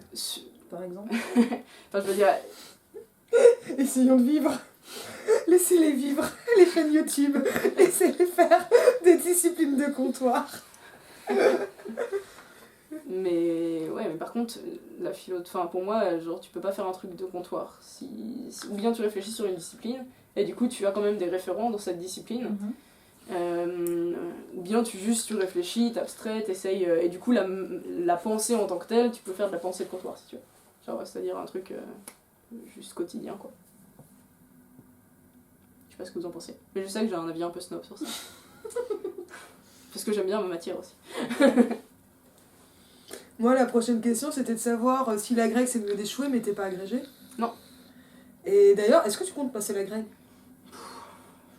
Par exemple. Enfin, je veux dire, Essayons de vivre. Laissez-les vivre, les chaînes YouTube. Laissez-les faire des disciplines de comptoir. mais ouais, mais par contre, la philo, enfin pour moi, genre tu peux pas faire un truc de comptoir. Ou bien tu réfléchis sur une discipline et du coup tu as quand même des référents dans cette discipline. Mhm. Ou bien tu réfléchis, t'abstrais, t'essayes, et du coup la pensée en tant que telle, tu peux faire de la pensée de comptoir si tu veux. Genre, c'est-à-dire un truc juste quotidien quoi. Je sais pas ce que vous en pensez, mais je sais que j'ai un avis un peu snob sur ça. Parce que j'aime bien ma matière aussi. Moi, la prochaine question, c'était de savoir si la grecque, c'est mieux d'échouer, mais t'es pas agrégé. Non. Et d'ailleurs, est-ce que tu comptes passer la grecque?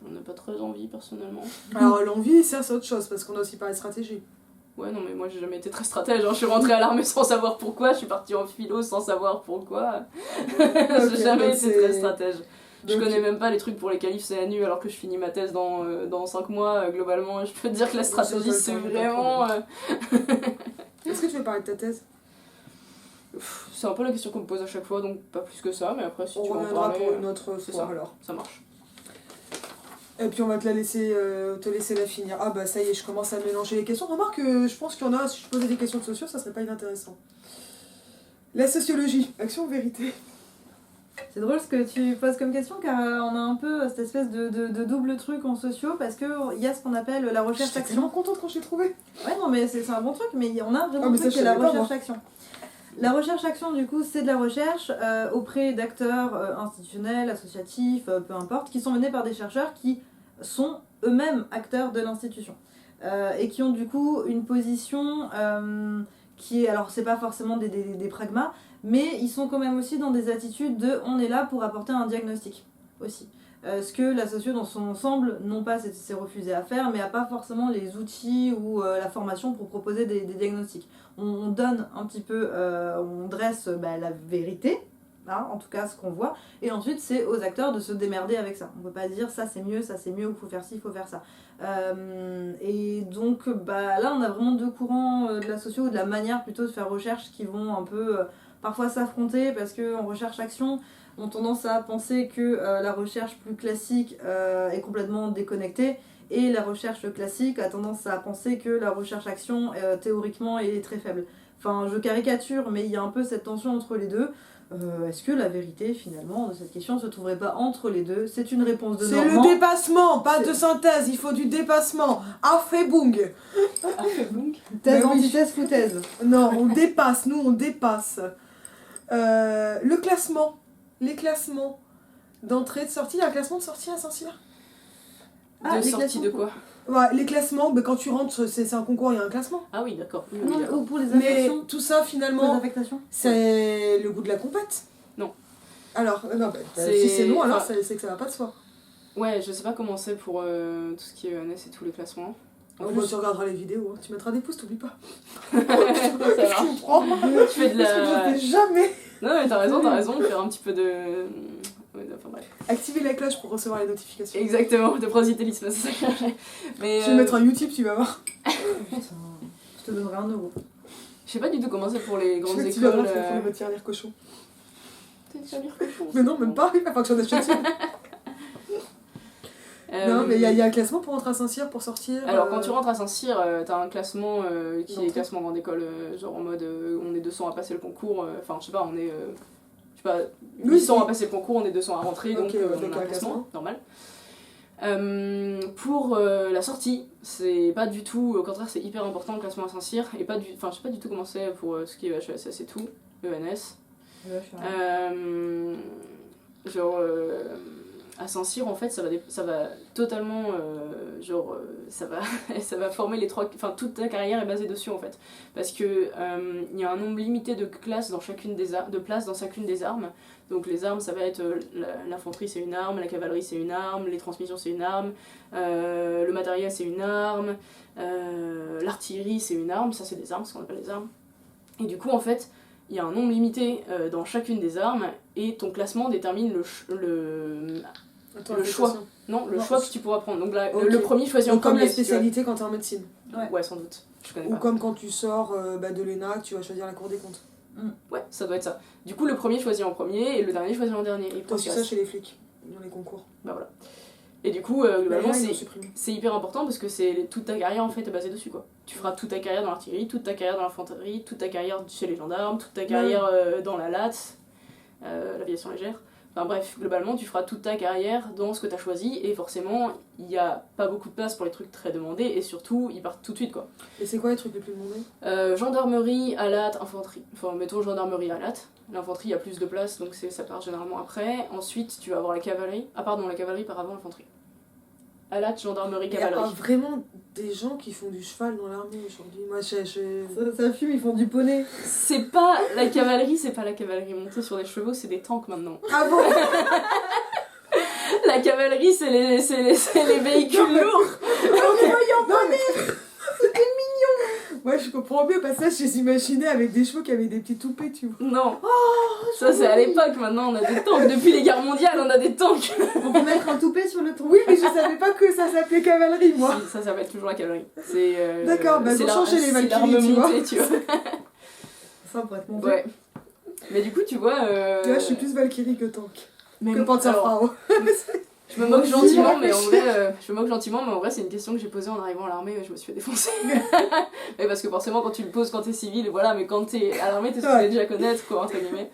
J'en ai pas très envie personnellement. Alors, l'envie, ça, c'est autre chose, parce qu'on a aussi parlé de stratégie. Ouais, non, mais moi j'ai jamais été très stratège. Hein. Je suis rentrée à l'armée sans savoir pourquoi, je suis partie en philo sans savoir pourquoi. J'ai jamais donc été très stratège. Je Donc- connais même pas les trucs pour les qualifs CNU alors que je finis ma thèse dans 5 mois. Globalement, je peux te dire que la stratégie ça, c'est ça, vraiment. Est-ce que tu veux parler de ta thèse? C'est un peu la question qu'on me pose à chaque fois, donc pas plus que ça, mais après si On tu veux en reviendra parler, pour une autre c'est fois, ça. alors. Ça marche. Et puis on va te laisser la finir. Ah bah ça y est, je commence à mélanger les questions. Remarque que je pense qu'il y en a, si je posais des questions de sociaux, ça serait pas inintéressant. La sociologie, action ou vérité? C'est drôle ce que tu poses comme question car on a un peu cette espèce de double truc en sociaux parce qu'il y a ce qu'on appelle la J'étais tellement recherche-action. contente quand je l'ai trouvé. Ouais, non, mais c'est un bon truc, mais on a vraiment Ah, un mais truc ça, qui est je la savais pas, moi. recherche-action. La recherche-action, du coup, c'est de la recherche auprès d'acteurs institutionnels, associatifs, peu importe, qui sont menés par des chercheurs qui sont eux-mêmes acteurs de l'institution. Et qui ont du coup une position qui est, alors c'est pas forcément des pragmas, mais ils sont quand même aussi dans des attitudes de on est là pour apporter un diagnostic aussi. Ce que la socio dans son ensemble, non pas s'est refusé à faire, mais a pas forcément les outils ou la formation pour proposer des diagnostics. On donne un petit peu, on dresse la vérité, hein, en tout cas ce qu'on voit, et ensuite c'est aux acteurs de se démerder avec ça. On peut pas dire ça c'est mieux, ou faut faire ci, faut faire ça. Et donc là on a vraiment deux courants de la socio, ou de la manière plutôt de faire recherche qui vont un peu parfois s'affronter parce qu'en recherche-action, ont tendance à penser que la recherche plus classique est complètement déconnectée et la recherche classique a tendance à penser que la recherche-action théoriquement est très faible. Enfin, je caricature, mais il y a un peu cette tension entre les deux. Est-ce que la vérité, finalement, de cette question ne se trouverait pas entre les deux? C'est une réponse de C'est le Normand. dépassement, pas C'est- de synthèse, il faut du dépassement. Afebung. Thèse, Ben oui. antithèse, foutaise. Non, on dépasse, nous on dépasse. Le classement, les classements d'entrée, de sortie, il y a un classement de sortie à Saint-Cyr? Ah, de les sortie de classements. quoi? Ouais, les classements, mais quand tu rentres, c'est un concours, il y a un classement. Ah oui, d'accord. Oui, Non, mais d'accord. pour les Mais affections. tout ça, Pour les finalement, affectations. c'est le goût de la compète. Non. Alors, non, C'est- si c'est non, alors enfin- c'est que ça va pas de soi. Ouais, je sais pas comment c'est pour tout ce qui est ENS et tous les classements. En Oh, plus, bah, tu regarderas les vidéos, hein. Tu mettras des pouces, t'oublies pas. ça Qu'est-ce que va. tu me prends Tu fais de Parce que je la... fais jamais. Non, mais t'as raison, faire un petit peu de... Ouais, enfin bref. Activer la cloche pour recevoir les notifications. Exactement, de prosélytisme, c'est ça que j'ai. Mais Je vais mettre un YouTube, tu vas voir. Putain, je te donnerai 1 euro. je sais pas du tout comment c'est pour les grandes Je sais que tu vas écoles. voir, faut les retirer les cochons. T'es déjà lire cochon, Mais non, même pas, il va falloir que j'en achète une. Non, mais il y a un classement pour rentrer à Saint-Cyr, pour sortir. Alors, quand tu rentres à Saint-Cyr, t'as un classement qui est D'entrée. classement grande école, genre en mode on est 200 à passer le concours, enfin je sais pas, on est je sais pas, 800 Oui, à passer le concours, on est 200 à rentrer, donc Ok, ouais, on donc a un un classement normal. Pour la sortie, c'est pas du tout, au contraire, c'est hyper important le classement à Saint-Cyr, et pas du, enfin je sais pas du tout comment c'est pour ce qui est HESS et tout, ENS. Ouais, je suis un- Genre à Saint-Cyr en fait ça va totalement ça va ça va former les trois, enfin toute ta carrière est basée dessus en fait, parce que il y a un nombre limité de classes dans chacune des de places dans chacune des armes. Donc les armes ça va être l'infanterie c'est une arme, la cavalerie c'est une arme, les transmissions c'est une arme, le matériel c'est une arme, l'artillerie c'est une arme, ça c'est des armes, ce qu'on appelle les armes. Et du coup en fait il y a un nombre limité dans chacune des armes et ton classement détermine Attends, le choix. affectation. Le Non, choix que tu pourras prendre. Donc là, Ok. le premier choisi en Donc, comme premier. la si tu veux. spécialité quand t'es en médecine. Ouais, sans doute. Je connais Ou pas. comme quand tu sors de l'ENA, tu vas choisir la cour des comptes. Ouais, ça doit être ça. Du coup, le premier choisi en premier et le dernier choisi en dernier. Et T'as aussi ça chez les flics, dans les concours. Bah voilà. Et du coup, Bah, globalement, là, ils l'ont c'est supprimé. hyper important parce que toute ta carrière en fait est basée dessus quoi. Tu feras toute ta carrière dans l'artillerie, toute ta carrière dans l'infanterie, toute ta carrière chez les gendarmes, toute ta carrière dans la LAT, l'aviation légère. Enfin bref, globalement, tu feras toute ta carrière dans ce que tu as choisi et forcément, il n'y a pas beaucoup de place pour les trucs très demandés et surtout, ils partent tout de suite quoi. Et c'est quoi les trucs les plus demandés? Gendarmerie, ALAT, infanterie. Enfin, mettons gendarmerie, ALAT. L'infanterie, il y a plus de place, donc ça part généralement après. Ensuite, tu vas avoir la cavalerie. Ah pardon, la cavalerie par avant l'infanterie. ALAT, gendarmerie, Il y a cavalerie. vraiment des gens qui font du cheval dans l'armée aujourd'hui. Moi, Ça fume, ils font du poney. C'est pas la cavalerie, c'est pas la cavalerie montée sur des chevaux, c'est des tanks maintenant. Ah bon? La cavalerie, c'est les véhicules Non, mais- lourds. Non, mais... C'était mignon! Moi, je comprends mieux, parce que je les imaginais avec des chevaux qui avaient des petits toupets, tu vois. Non. Ça, c'est à l'époque, maintenant on a des tanks. Depuis les guerres mondiales, on a des tanks. On peut mettre un toupet sur le tronc. Oui, mais je savais pas que ça s'appelait cavalerie, moi. Si, ça s'appelle toujours la cavalerie. C'est. D'accord, bah, c'est ils ont changé les c'est Valkyries, l'arme tu vois. montée, tu vois. Ça pourrait être monté. Ouais. Mais du coup, tu vois. Tu vois, je suis plus Valkyrie que tank. mais Que Panzerfrau. je me moque Vas-y, gentiment, mais en réfléchis. vrai, c'est une question que j'ai posée en arrivant à l'armée et je me suis fait défoncer. Mais parce que forcément, quand tu le poses quand t'es civil, voilà, mais quand t'es à l'armée, t'es supposé Ouais. déjà connaître, quoi, entre guillemets.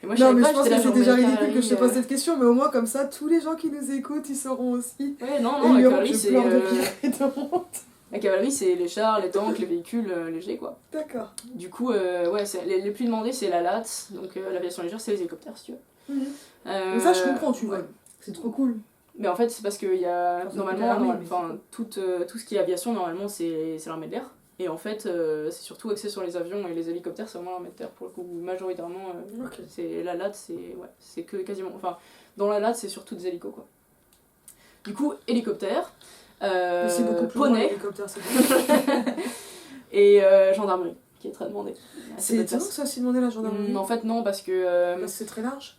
Et moi, Non, mais je savais pense j'étais que là, c'est genre, déjà mais ridicule que je te pose cavalerie, cette question, mais au moins, comme ça, tous les gens qui nous écoutent, ils sauront aussi. Ouais, non, Et la Lyon, cavalerie, je c'est. pleure de rire et de honte. La cavalerie, c'est les chars, les tanks, les véhicules légers, quoi. D'accord. Du coup, ouais, les plus demandés, c'est la LAT, donc l'aviation légère, c'est les hélicoptères, si tu veux. Mais ça, je comprends, tu vois. ouais. C'est trop cool. Mais en fait, c'est parce qu'il y a. Enfin, c'est Normalement, l'armée, mais enfin, tout ce qui est aviation, normalement, c'est l'armée de l'air. Et en fait, c'est surtout axé sur les avions et les hélicoptères, c'est vraiment l'armée de terre pour le coup. Majoritairement, Ok. c'est la LAT, c'est que quasiment. Enfin, dans la LAT, c'est surtout des hélicos, quoi. Du coup, hélicoptère, Mais c'est beaucoup plus loin, poney l'hélicoptère, c'est bon. et gendarmerie, qui est très demandé. C'est étonnant que ça aussi demandé la gendarmerie. En fait, non, parce que. Parce que c'est très large.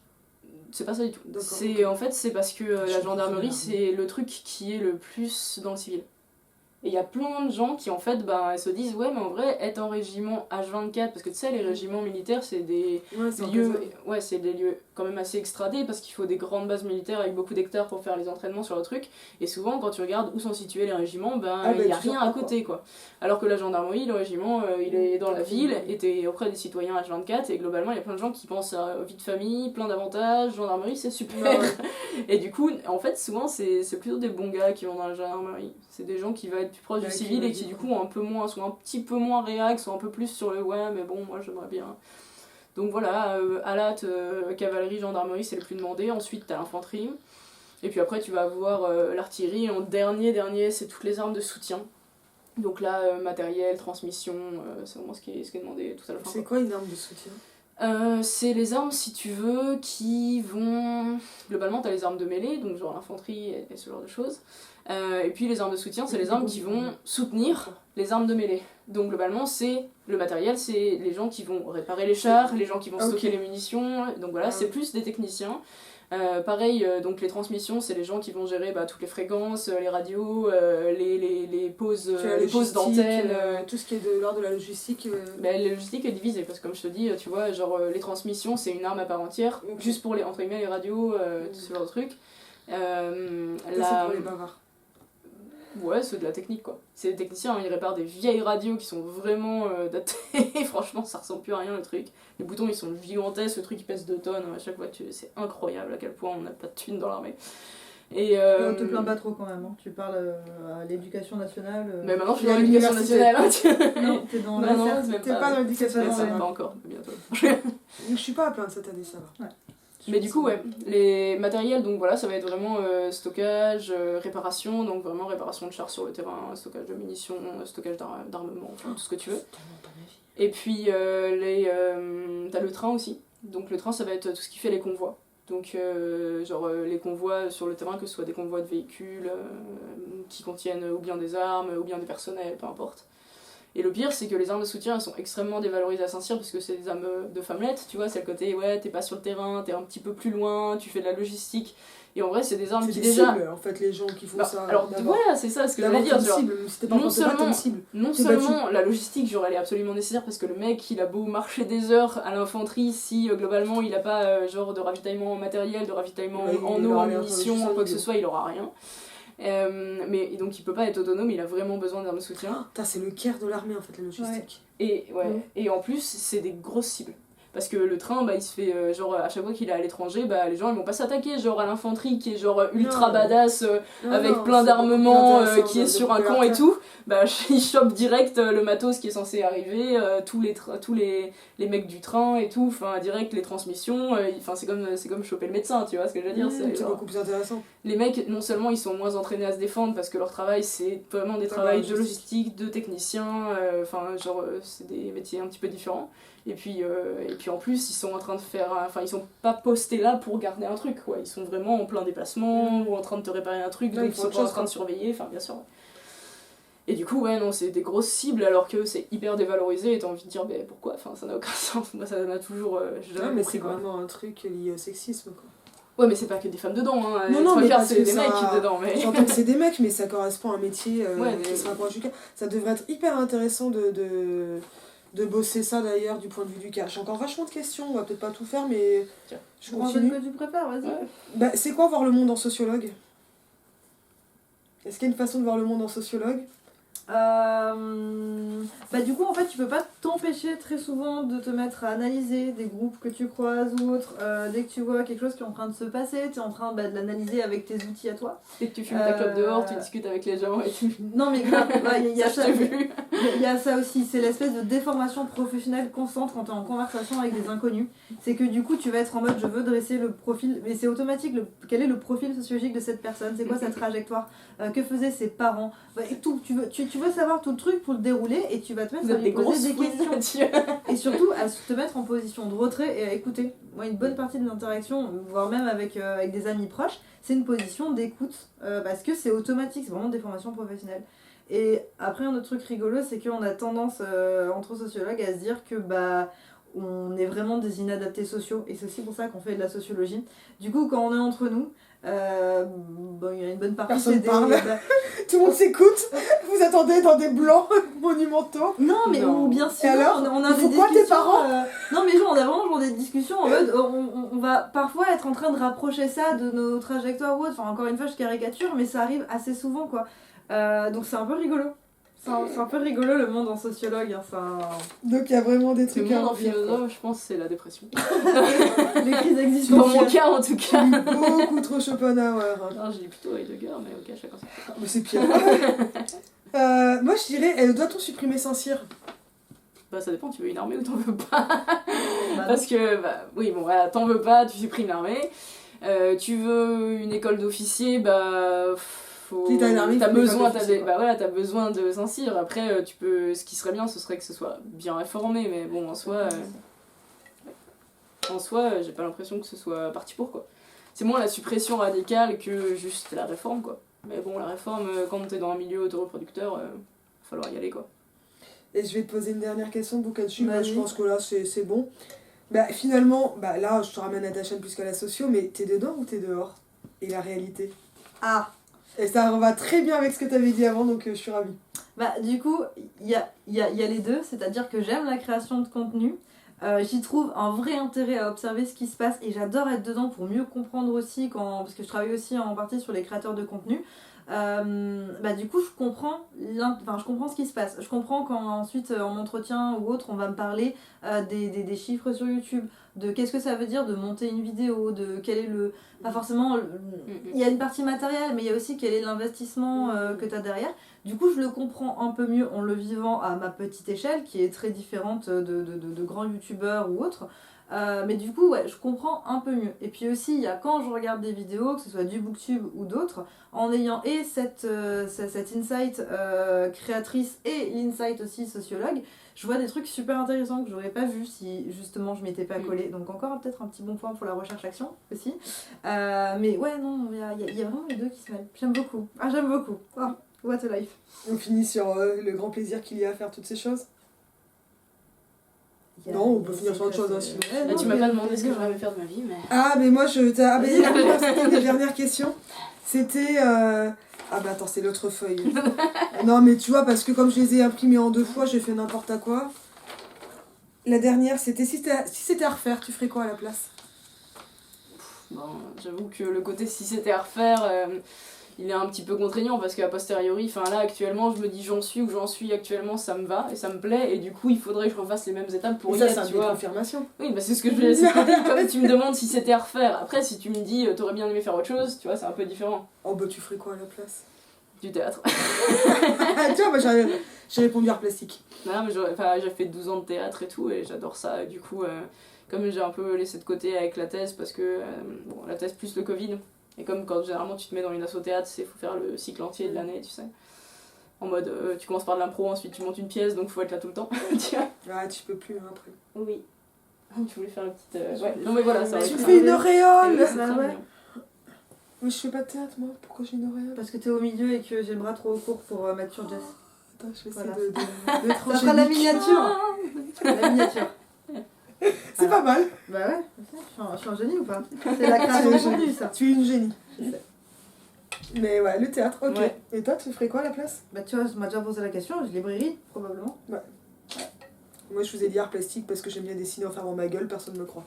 C'est pas ça du tout. D'accord, C'est ok. en fait c'est parce que Je la comprends gendarmerie bien. c'est le truc qui est le plus dans le civil. Et il y a plein de gens qui en fait elles se disent ouais mais en vrai être en régiment H24 parce que tu sais les régiments militaires c'est des Ouais, c'est un lieux peu ouais c'est des lieux quand même assez extradés parce qu'il faut des grandes bases militaires avec beaucoup d'hectares pour faire les entraînements sur le truc et souvent quand tu regardes où sont situés les régiments il y a tu sais rien pas, à côté quoi. Alors que la gendarmerie le régiment il est dans la ville et t'es auprès des citoyens H24 et globalement il y a plein de gens qui pensent à vie de famille plein d'avantages gendarmerie c'est super. Ouais, ouais. Et du coup, en fait, souvent, c'est plutôt des bons gars qui vont dans la gendarmerie. C'est des gens qui vont être plus proches Ouais, du qui civil veulent et qui, vivre. du coup, sont un petit peu moins réac, sont un peu plus sur le ouais, mais bon, moi j'aimerais bien. Donc voilà, ALAT, cavalerie, gendarmerie, c'est le plus demandé. Ensuite, t'as l'infanterie. Et puis après, tu vas avoir l'artillerie. Et en dernier, c'est toutes les armes de soutien. Donc là, matériel, transmission, c'est vraiment ce qui est demandé tout à la fin. C'est quoi une arme de soutien? C'est les armes, si tu veux, qui vont... Globalement, t'as les armes de mêlée, donc genre l'infanterie et ce genre de choses. Et puis les armes de soutien, c'est les armes qui vont soutenir les armes de mêlée. Donc globalement, c'est le matériel, c'est les gens qui vont réparer les chars, les gens qui vont stocker les munitions. Donc voilà, c'est plus des techniciens. Pareil, donc les transmissions, c'est les gens qui vont gérer toutes les fréquences, les radios, les pauses d'antenne. Tout ce qui est de l'ordre de la logistique. La logistique est divisée, parce que comme je te dis, tu vois, genre les transmissions, c'est une arme à part entière, juste pour les, entre guillemets, les radios, tout ce genre de trucs. C'est pour les bavards. Ouais, c'est de la technique quoi. C'est des techniciens, ils réparent des vieilles radios qui sont vraiment datées. Franchement, ça ressemble plus à rien le truc. Les boutons ils sont gigantesques, le truc il pèse 2 tonnes. À chaque fois, c'est incroyable à quel point on n'a pas de thunes dans l'armée. Et on te plaint pas trop quand même, hein. Tu parles à l'éducation nationale. Mais maintenant je suis dans l'éducation nationale. Non, t'es dans la t'es pas dans l'éducation nationale. Pas encore, bientôt. Je suis pas à plaindre cette année, ça va. Ouais. Mais du coup, ouais, les matériels, donc voilà, ça va être vraiment stockage, réparation, donc vraiment réparation de chars sur le terrain, stockage de munitions, stockage d'armement, enfin tout ce que tu veux. Et puis, t'as le train aussi. Donc le train, ça va être tout ce qui fait les convois. Donc, les convois sur le terrain, que ce soit des convois de véhicules qui contiennent ou bien des armes, ou bien des personnels, peu importe. Et le pire, c'est que les armes de soutien, elles sont extrêmement dévalorisées à Saint-Cyr, parce que c'est des armes de femmelette, tu vois, c'est le côté, ouais, t'es pas sur le terrain, t'es un petit peu plus loin, tu fais de la logistique. Et en vrai, c'est des armes qui déjà... cibles, en fait, les gens qui font ça. Alors, voilà, c'est ça ce que je voulais dire. Non seulement la logistique, genre, elle est absolument nécessaire, parce que le mec, il a beau marcher des heures à l'infanterie, si globalement, il a pas genre de ravitaillement en matériel, de ravitaillement en eau, en munitions, quoi que ce soit, il aura rien. Mais donc il peut pas être autonome, il a vraiment besoin d'armes de soutien. C'est le cœur de l'armée en fait, la logistique. Et en plus c'est des grosses cibles. Parce que le train, il se fait, à chaque fois qu'il est à l'étranger, les gens ils vont pas s'attaquer genre à l'infanterie qui est genre ultra badass, avec plein d'armements, qui est sur un camp et tout. Ils chopent direct le matos qui est censé arriver, tous les mecs du train et tout, enfin direct les transmissions, c'est comme choper le médecin, tu vois ce que je veux dire. C'est beaucoup plus intéressant. Les mecs, non seulement ils sont moins entraînés à se défendre parce que leur travail c'est vraiment des travails de logistique, de technicien, c'est des métiers un petit peu différents. Et puis en plus, ils sont en train de faire... ils sont pas postés là pour garder un truc, quoi. Ils sont vraiment en plein déplacement ou en train de te réparer un truc, donc ils sont pas en train de surveiller, bien sûr. Et du coup, c'est des grosses cibles alors que c'est hyper dévalorisé et t'as envie de dire, pourquoi? Ça n'a aucun sens. Moi, ça m'a toujours... mais c'est vraiment un truc lié au sexisme, quoi. Ouais, mais c'est pas que des femmes dedans, hein. Non, mais c'est des mecs dedans. Mais... J'entends que c'est des mecs, mais ça correspond à un métier qui se rapproche du cas. Ça devrait être hyper intéressant de bosser ça d'ailleurs du point de vue du cas. J'ai encore vachement de questions, on va peut-être pas tout faire, mais je continue. Que tu préfères, vas-y. Ouais. C'est quoi voir le monde en sociologue? Est-ce qu'il y a une façon de voir le monde en sociologue? Du coup en fait tu peux pas t'empêcher très souvent de te mettre à analyser des groupes que tu croises ou autres. Dès que tu vois quelque chose qui est en train de se passer, tu es en train de l'analyser avec tes outils à toi. Dès que tu fumes ta clope dehors, tu discutes avec les gens et tu... Non mais grave, il y a ça, il y a ça aussi, c'est l'espèce de déformation professionnelle constante quand tu es en conversation avec des inconnus. C'est que du coup tu vas être en mode je veux dresser le profil, mais c'est automatique, quel est le profil sociologique de cette personne, c'est quoi sa trajectoire, que faisaient ses parents, et tout, tu veux savoir tout le truc pour le dérouler et tu vas te mettre à lui poser des questions et surtout à te mettre en position de retrait et à écouter. Moi une bonne partie de l'interaction, voire même avec des amis proches, c'est une position d'écoute parce que c'est automatique, c'est vraiment des formations professionnelles. Et après un autre truc rigolo, c'est qu'on a tendance entre sociologues à se dire que on est vraiment des inadaptés sociaux et c'est aussi pour ça qu'on fait de la sociologie. Du coup quand on est entre nous, il y a une bonne partie personne parle. Tout le monde s'écoute. Vous attendez dans des blancs monumentaux. Non mais ou bien sûr alors, on a des quoi discussions, tes parents non mais genre on a vraiment genre des discussions en mode on va parfois être en train de rapprocher ça de nos trajectoires ou autre. Enfin encore une fois je caricature mais ça arrive assez souvent quoi. Donc c'est un peu rigolo. C'est un peu rigolo le monde en sociologue. Donc il y a vraiment des trucs. Le monde en philosophe, je pense, c'est la dépression. Les crises existentielles. Dans mon cas, en tout cas. Beaucoup trop Schopenhauer. Non, je lis plutôt Heidegger, mais ok, chacun son. Mais c'est pire. Moi je dirais, doit-on supprimer Saint-Cyr? Ça dépend, tu veux une armée ou t'en veux pas. Parce que, oui, bon, voilà, t'en veux pas, tu supprimes l'armée. Tu veux une école d'officier, bah... Si t'as une armée, t'as faut une besoin, école d'officier, quoi. bah voilà, t'as besoin de Saint-Cyr. Après, ce qui serait bien, ce serait que ce soit bien réformé, mais bon, en soi, j'ai pas l'impression que ce soit parti pour, quoi. C'est moins la suppression radicale que juste la réforme, quoi. Mais bon, la réforme, quand t'es dans un milieu autoreproducteur, va falloir y aller, quoi. Et je vais te poser une dernière question, Boukachi. Moi, Vas-y. je pense que là, c'est bon. Bah, finalement, bah, là, je te ramène à ta chaîne plus qu'à la socio, mais t'es dedans ou t'es dehors? Et la réalité? Ah, Et ça va très bien avec ce que t'avais dit avant, donc je suis ravie. bah du coup, il y a les deux, c'est-à-dire que j'aime la création de contenu. J'y trouve un vrai intérêt à observer ce qui se passe et j'adore être dedans pour mieux comprendre aussi, parce que je travaille aussi en partie sur les créateurs de contenu. Bah du coup je comprends ce qui se passe. Je comprends quand ensuite en entretien ou autre on va me parler des chiffres sur YouTube, de qu'est-ce que ça veut dire de monter une vidéo, de quel est le... Pas forcément... Il y a une partie matérielle mais il y a aussi quel est l'investissement que tu as derrière. Du coup je le comprends un peu mieux en le vivant à ma petite échelle qui est très différente de grands youtubeurs ou autres. Mais du coup, ouais, je comprends un peu mieux. Et puis aussi, il y a quand je regarde des vidéos, que ce soit du booktube ou d'autres, en ayant et cet insight créatrice et l'insight aussi sociologue, je vois des trucs super intéressants que j'aurais pas vu si justement je m'étais pas collée. Donc encore peut-être un petit bon point pour la recherche-action aussi. Mais ouais, non, il y a vraiment les deux qui se mêlent. J'aime beaucoup. Ah, j'aime beaucoup. Oh, what a life. On finit sur le grand plaisir qu'il y a à faire toutes ces choses. Non, on peut finir sur autre chose, hein, sinon. Là, tu m'as pas demandé ce que j'aurais aimé faire de ma vie, mais... Ah, mais moi, Ah, mais c'était une des dernières questions. C'était... Ah, bah attends, c'est l'autre feuille. Non, mais tu vois, parce que comme je les ai imprimées en 2 fois, j'ai fait n'importe quoi. La dernière, c'était si c'était à refaire, tu ferais quoi à la place? Bon, j'avoue que le côté si c'était à refaire, il est un petit peu contraignant parce qu'à posteriori, enfin là actuellement je me dis j'en suis où j'en suis actuellement, ça me va et ça me plaît et du coup il faudrait que je refasse les mêmes étapes pour Et y ça, être, c'est tu une vois. confirmation. Oui, bah c'est ce que je voulais dire, comme tu me demandes si c'était à refaire. Après si tu me dis t'aurais bien aimé faire autre chose, tu vois, c'est un peu différent. Oh, bah tu ferais quoi à la place? Du théâtre. Tu vois, bah, j'ai répondu art plastique. Non mais j'ai fait 12 ans de théâtre et tout et j'adore ça et du coup comme j'ai un peu laissé de côté avec la thèse parce que bon, la thèse plus le Covid. Et comme quand généralement tu te mets dans une asso théâtre, il faut faire le cycle entier de l'année, tu sais. En mode, tu commences par de l'impro, ensuite tu montes une pièce, donc faut être là tout le temps. Tu vois. Ah, tu peux plus, hein, après. Oui. Tu voulais faire une petite... Ouais, non mais voilà, ça Tu va. fais une auréole! C'est Bah très ouais. mignon. Mais je fais pas de théâtre, moi. Pourquoi j'ai une auréole? Parce que t'es au milieu et que j'ai le bras trop court pour mettre sur Jess. Attends, je vais essayer Voilà. d'être Ça fera la angélique. miniature. La miniature. C'est pas mal. Bah ouais, je suis un génie ou pas? C'est la création de contenu ça. Tu es une génie. Je sais. Mais ouais, le théâtre, ok. Ouais. Et toi, tu ferais quoi à la place? Bah tu vois, tu m'as déjà posé la question, je librairie probablement. Moi, je vous ai dit art plastique parce que j'aime bien dessiner en fermant ma gueule, personne ne me croit.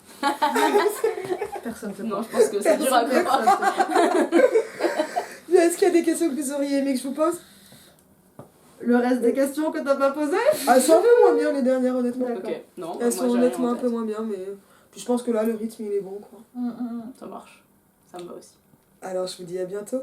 Personne te Non, croit. je pense que c'est dur à Personne croire. te croit. Est-ce qu'il y a des questions que vous auriez aimé que je vous pose? Le reste des questions que t'as pas posées? Ah, elles sont un peu moins bien les dernières, honnêtement. D'accord. Ok, non, Elles sont moi, j'ai rien honnêtement en un tête. peu moins bien, mais puis je pense que là, le rythme, il est bon, quoi. Ça marche. Ça me va aussi. Alors, je vous dis à bientôt.